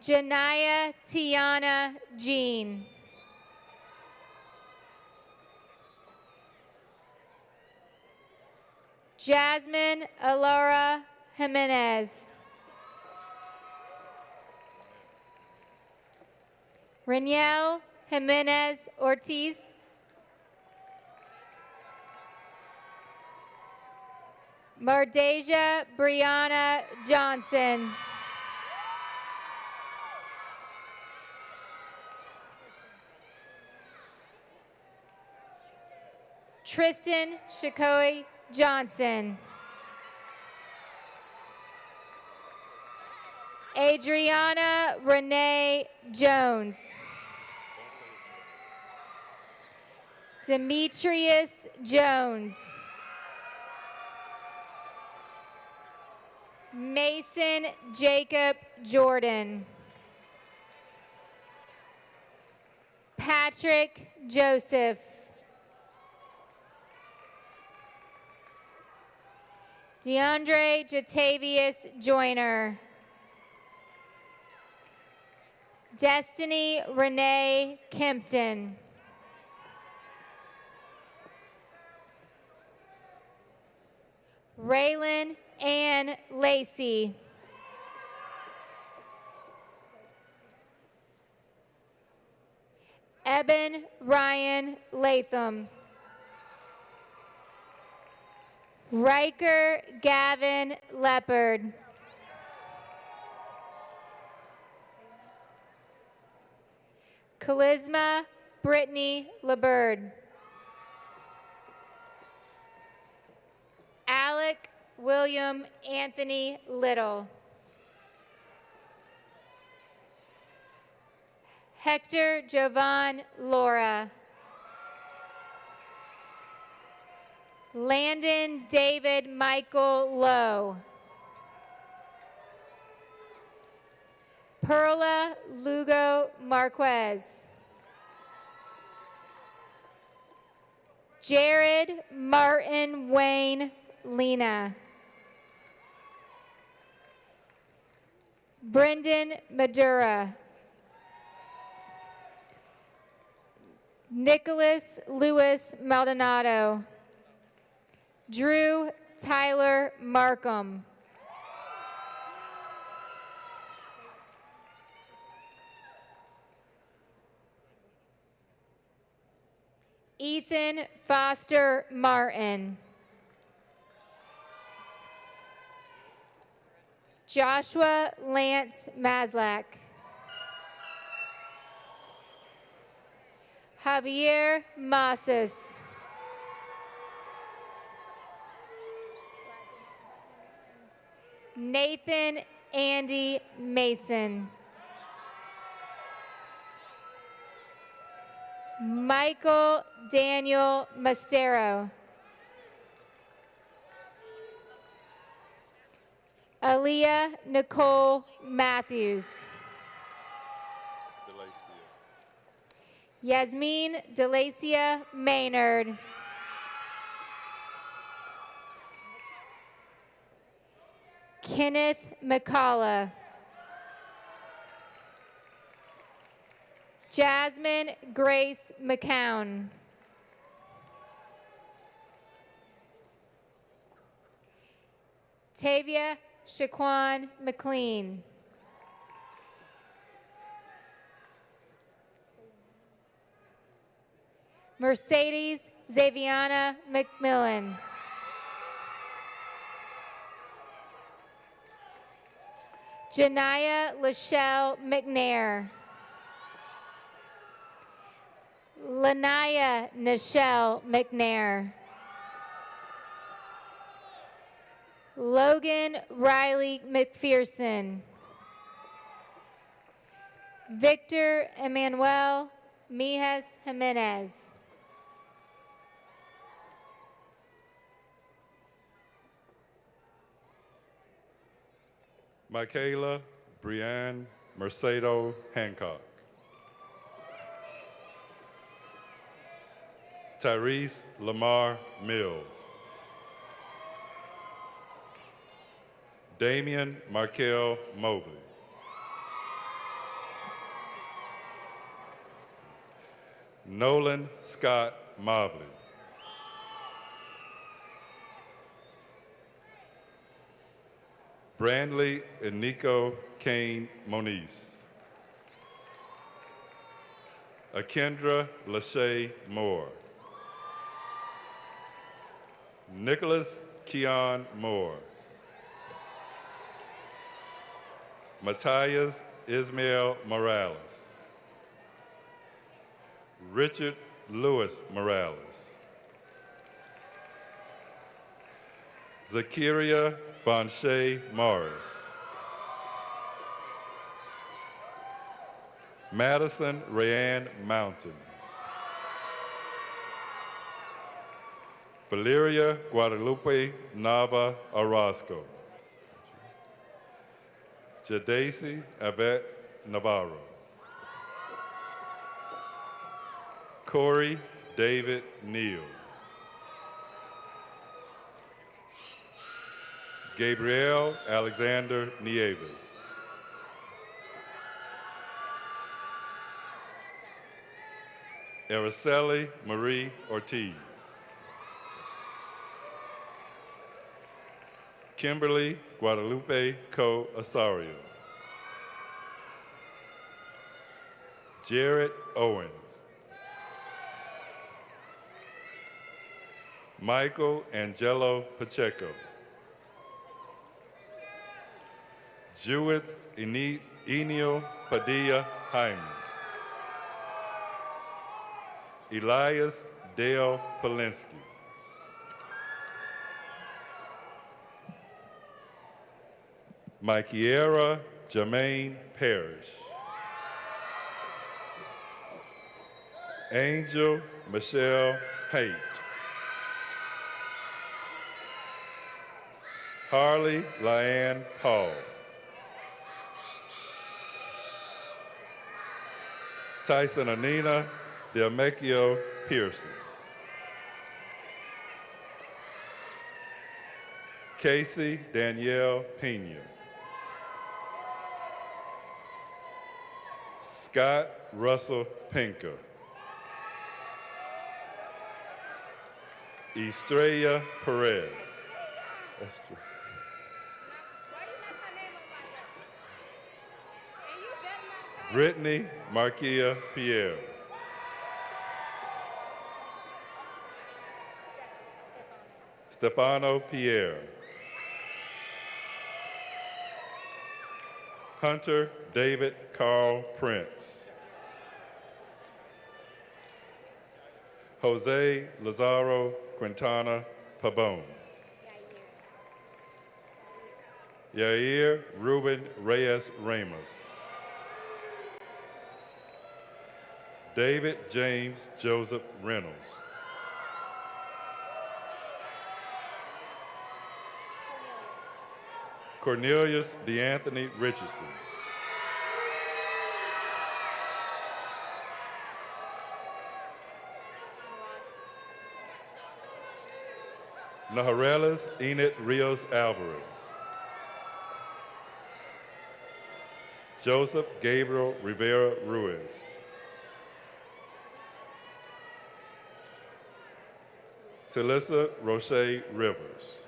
Janaya Tiana Jean. Jasmine Alora Jimenez. Reniel Jimenez Ortiz. Mardeja Brianna Johnson. Tristan Shakoi Johnson. Adriana Renee Jones. Demetrius Jones. Mason Jacob Jordan. Patrick Joseph. DeAndre Jatavius Joyner. Destiny Renee Kempton. Raylan Ann Lacey. Eben Ryan Latham. Riker Gavin Leopard. Charisma Brittany LeBird. Alec William Anthony Little. Hector Jovan Laura. Landon David Michael Lowe. Perla Lugo Marquez. Jared Martin Wayne Lena. Brendan Madura. Nicholas Lewis Maldonado. Drew Tyler Markham. Ethan Foster Martin. Joshua Lance Maslak. Javier Massas. Nathan Andy Mason. Michael Daniel Mastero. Aaliyah Nicole Matthews. Yasmin Delacia Maynard. Kenneth McCullough. Jasmine Grace McCown. Tavia Shaquan McLean. Mercedes Zaviana McMillan. Janiyah Lachelle McNair. Lanaya Nichelle McNair. Logan Riley McPherson. Victor Emmanuel Mijas Jimenez. Michaela Brianne Mercedo Hancock. Tyrese Lamar Mills. Damian Markel Mobley. Nolan Scott Mobley. Brandley and Nico Kane Moniz. Akendra Lachey Moore. Nicholas Keon Moore. Matthias Ismael Morales. Richard Lewis Morales. Zakiria Von Shea Morris. Madison Rayanne Mountain. Valeria Guadalupe Nava Orozco. Jadacy Yvette Navarro. Corey David Neal. Gabriel Alexander Nieves. Araceli Marie Ortiz. Kimberly Guadalupe Co. Osorio. Jared Owens. Michael Angelo Pacheco. Judith Enio Padilla Hyman. Elias Dale Polinsky. Mikiera Jermaine Parrish. Angel Michelle Haight. Harley Lyanne Paul. Tyson Anina Delmecchio Pearson. Casey Danielle Pena. Scott Russell Pinker. Estrella Perez. That's true. Brittany Marquia Pierre. Stefano Pierre. Hunter David Carl Prince. Jose Lazaro Quintana Pabon. Yair Ruben Reyes Ramos. David James Joseph Reynolds. Cornelius DeAnthony Richardson. Naharelis Enid Rios Alvarez. Joseph Gabriel Rivera Ruiz. Talissa Roche Rivers.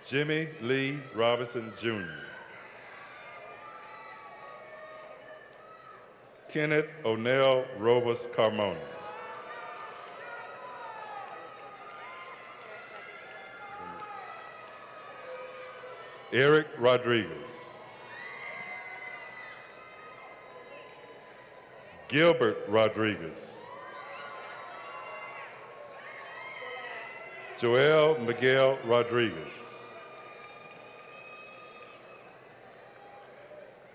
Jimmy Lee Robinson Jr. Kenneth O'Neill Robus Carmona. Eric Rodriguez. Gilbert Rodriguez. Joel Miguel Rodriguez.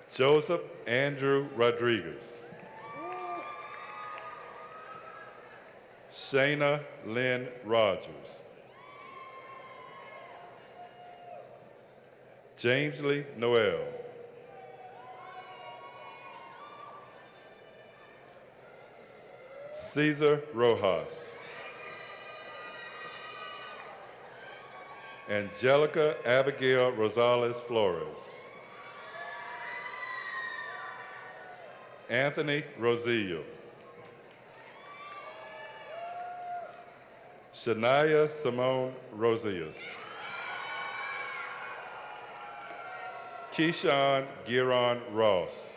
Joseph Andrew Rodriguez. Shayna Lynn Rogers. James Lee Noel. Cesar Rojas. Angelica Abigail Rosales Flores. Anthony Rosillo. Shania Simone Rosias. Keyshawn Giron Ross.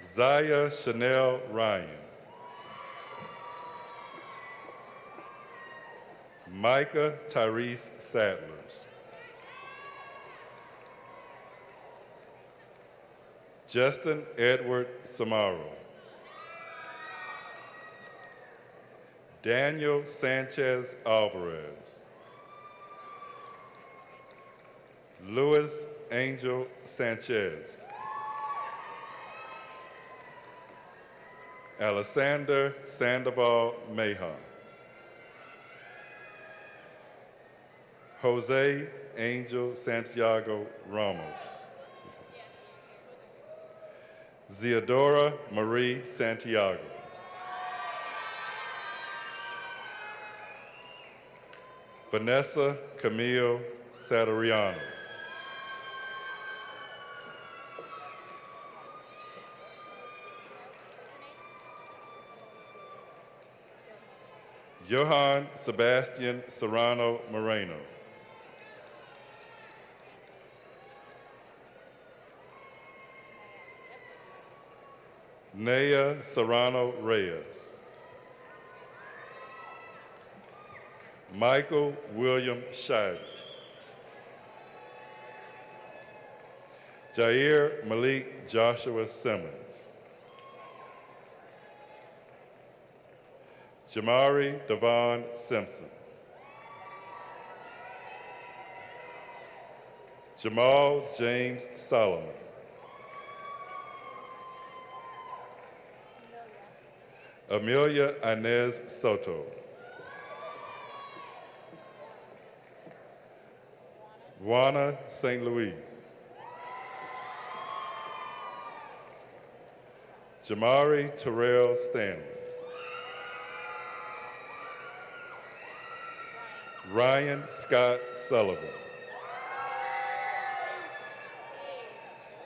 Zaya Chanel Ryan. Micah Tyrese Sadlers. Justin Edward Samaro. Daniel Sanchez Alvarez. Luis Angel Sanchez. Alexander Sandoval Meja. Jose Angel Santiago Ramos. Zeodora Marie Santiago. Vanessa Camille Satariano. Johann Sebastian Serrano Moreno. Naya Serrano Reyes. Michael William Shiver. Jair Malik Joshua Simmons. Jamari Devon Simpson. Jamal James Solomon. Amelia Inez Soto. Juana St. Louis. Jamari Terrell Stanley. Ryan Scott Sullivan.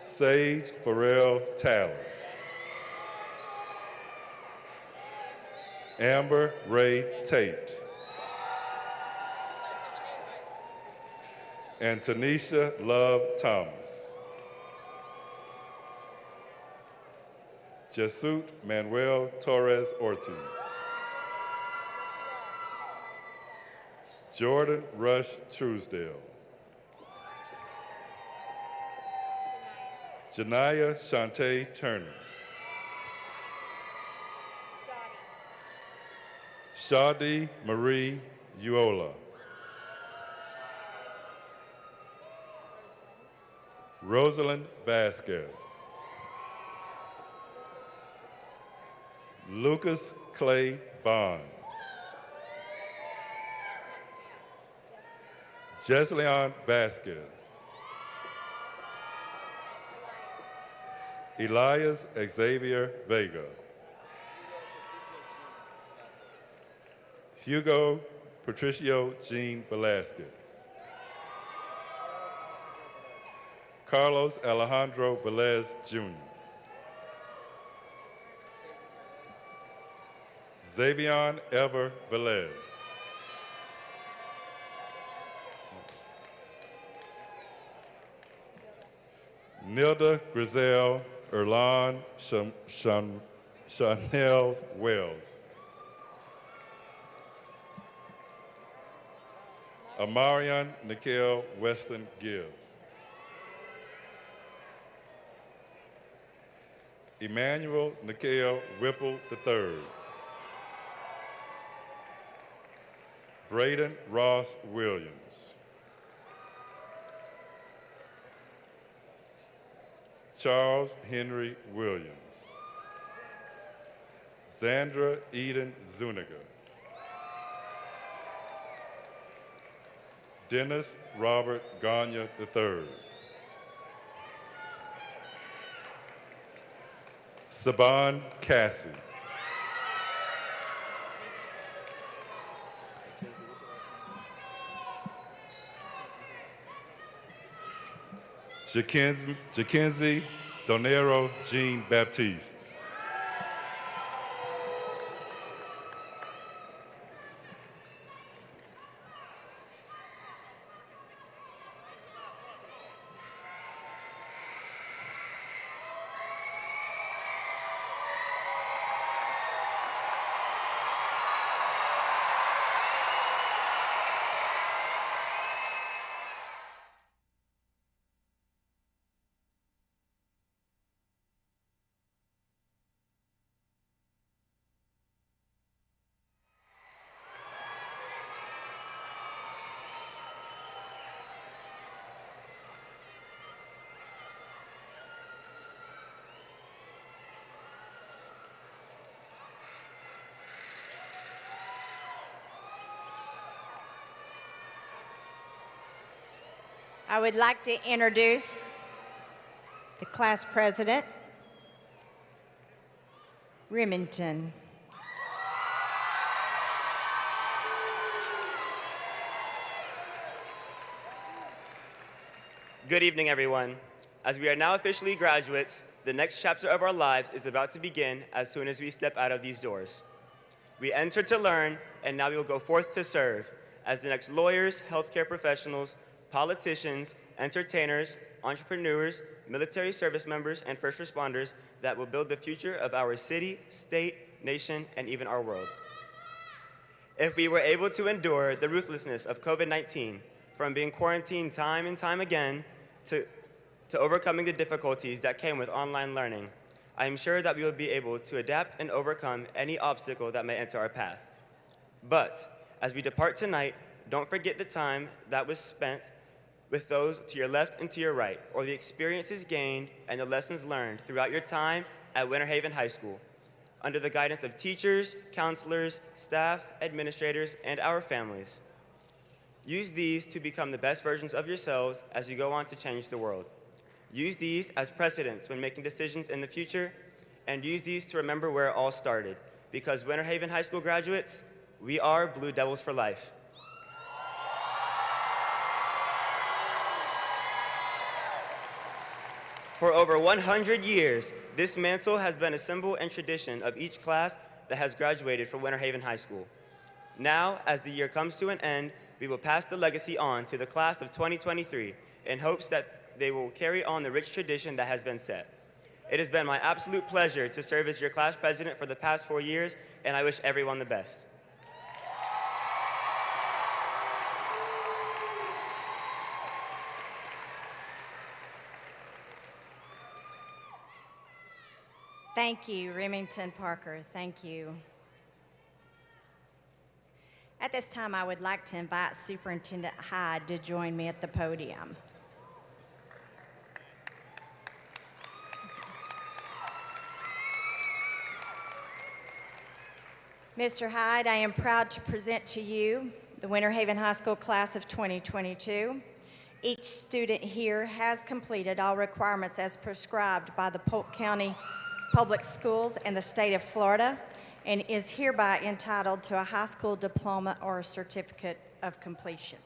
Sage Farrell Taylor. Amber Ray Tate. And Tanisha Love Thomas. Jesut Manuel Torres Ortiz. Jordan Rush Truesdale. Janaya Shantae Turner. Shadi Marie Uola. Rosalind Vasquez. Lucas Clay Vaughn. Jesleon Vasquez. Elias Xavier Vega. Hugo Patricio Jean Velasquez. Carlos Alejandro Velez Jr. Xavion Ever Velez. Nilda Grizel Erlon Chanel Wells. Amarion Nikhil Weston Gibbs. Emmanuel Nikhil Whipple III. Braden Ross Williams. Charles Henry Williams. Zandra Eden Zuniga. Dennis Robert Gagne III. Saban Cassie. Jackenzie Donero Jean Baptiste. I would like to introduce the class president, Remington. Good evening, everyone. As we are now officially graduates, the next chapter of our lives is about to begin as soon as we step out of these doors. We entered to learn, and now we will go forth to serve as the next lawyers, healthcare professionals, politicians, entertainers, entrepreneurs, military service members, and first responders that will build the future of our city, state, nation, and even our world. If we were able to endure the ruthlessness of COVID-19, from being quarantined time and time again to overcoming the difficulties that came with online learning, I am sure that we will be able to adapt and overcome any obstacle that may enter our path. But as we depart tonight, don't forget the time that was spent with those to your left and to your right, or the experiences gained and the lessons learned throughout your time at Winter Haven High School, under the guidance of teachers, counselors, staff, administrators, and our families. Use these to become the best versions of yourselves as you go on to change the world. Use these as precedents when making decisions in the future, and use these to remember where it all started. Because Winter Haven High School graduates, we are Blue Devils for life. For over 100 years, this mantle has been a symbol and tradition of each class that has graduated from Winter Haven High School. Now, as the year comes to an end, we will pass the legacy on to the class of 2023 in hopes that they will carry on the rich tradition that has been set. It has been my absolute pleasure to serve as your class president for the past 4 years, and I wish everyone the best. Thank you, Remington Parker. Thank you. At this time, I would like to invite Superintendent Hyde to join me at the podium. Mr. Hyde, I am proud to present to you the Winter Haven High School class of 2022. Each student here has completed all requirements as prescribed by the Polk County Public Schools and the state of Florida, and is hereby entitled to a high school diploma or a certificate of completion.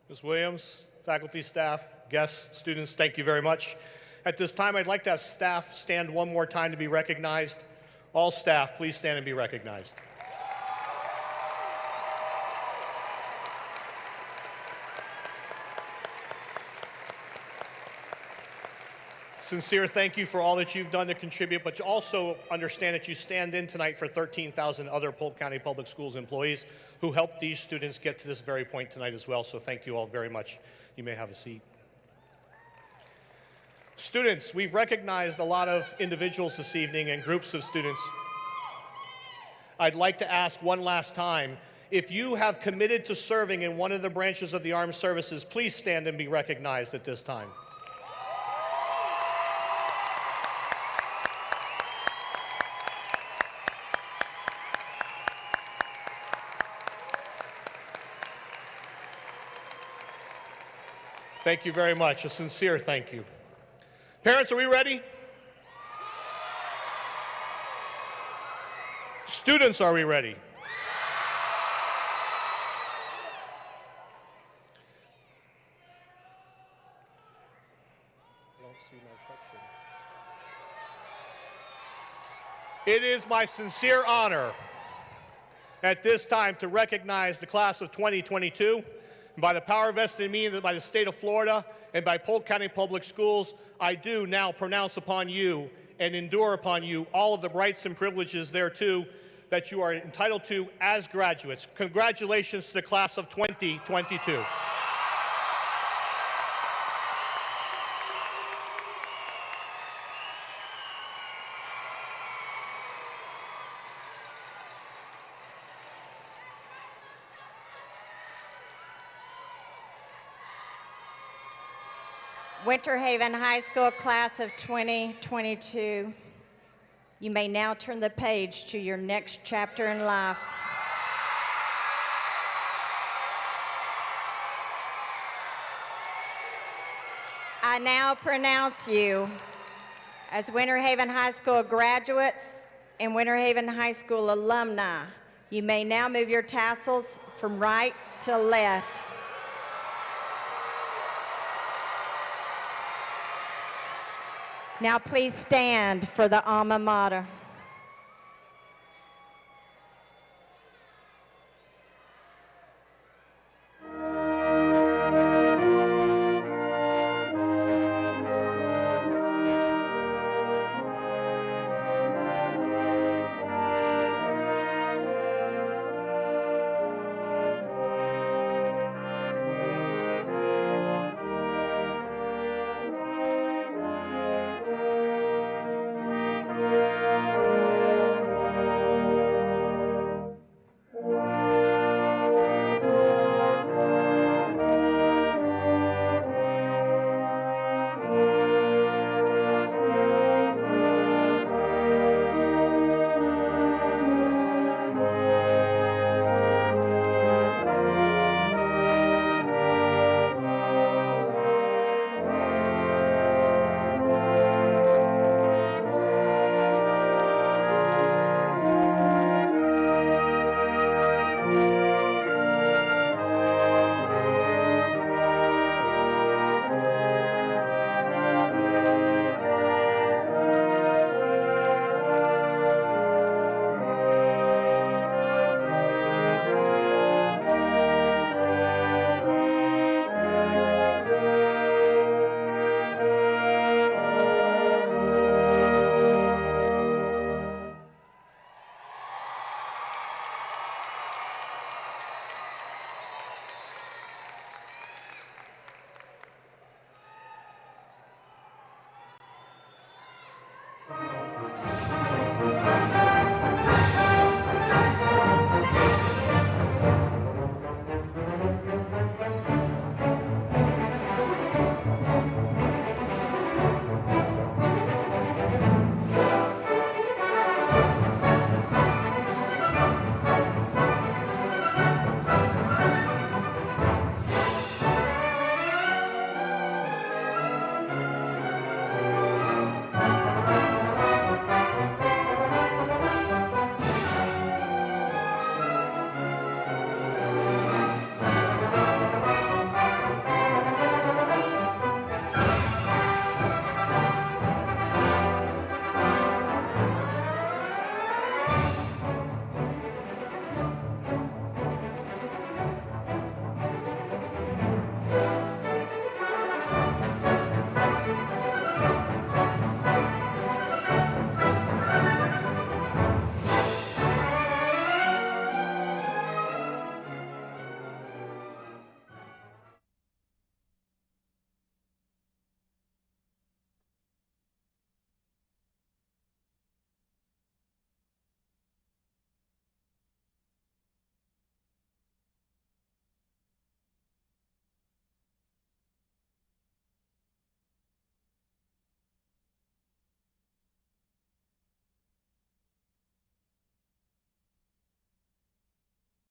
Ms. Williams, faculty, staff, guests, students, thank you very much. At this time, I'd like to have staff stand one more time to be recognized. All staff, please stand and be recognized. Sincere thank you for all that you've done to contribute, but you also understand that you stand in tonight for 13,000 other Polk County Public Schools employees who helped these students get to this very point tonight as well, so thank you all very much. You may have a seat. Students, we've recognized a lot of individuals this evening and groups of students. I'd like to ask one last time, if you have committed to serving in one of the branches of the armed services, please stand and be recognized at this time. Thank you very much. A sincere thank you. Parents, are we ready? Students, are we ready? It is my sincere honor at this time to recognize the class of 2022. By the power vested in me by the state of Florida and by Polk County Public Schools, I do now pronounce upon you and endure upon you all of the rights and privileges thereto that you are entitled to as graduates. Congratulations to the class of 2022. Winter Haven High School class of 2022, you may now turn the page to your next chapter in life. I now pronounce you as Winter Haven High School graduates and Winter Haven High School alumni. You may now move your tassels from right to left. Now please stand for the alma mater.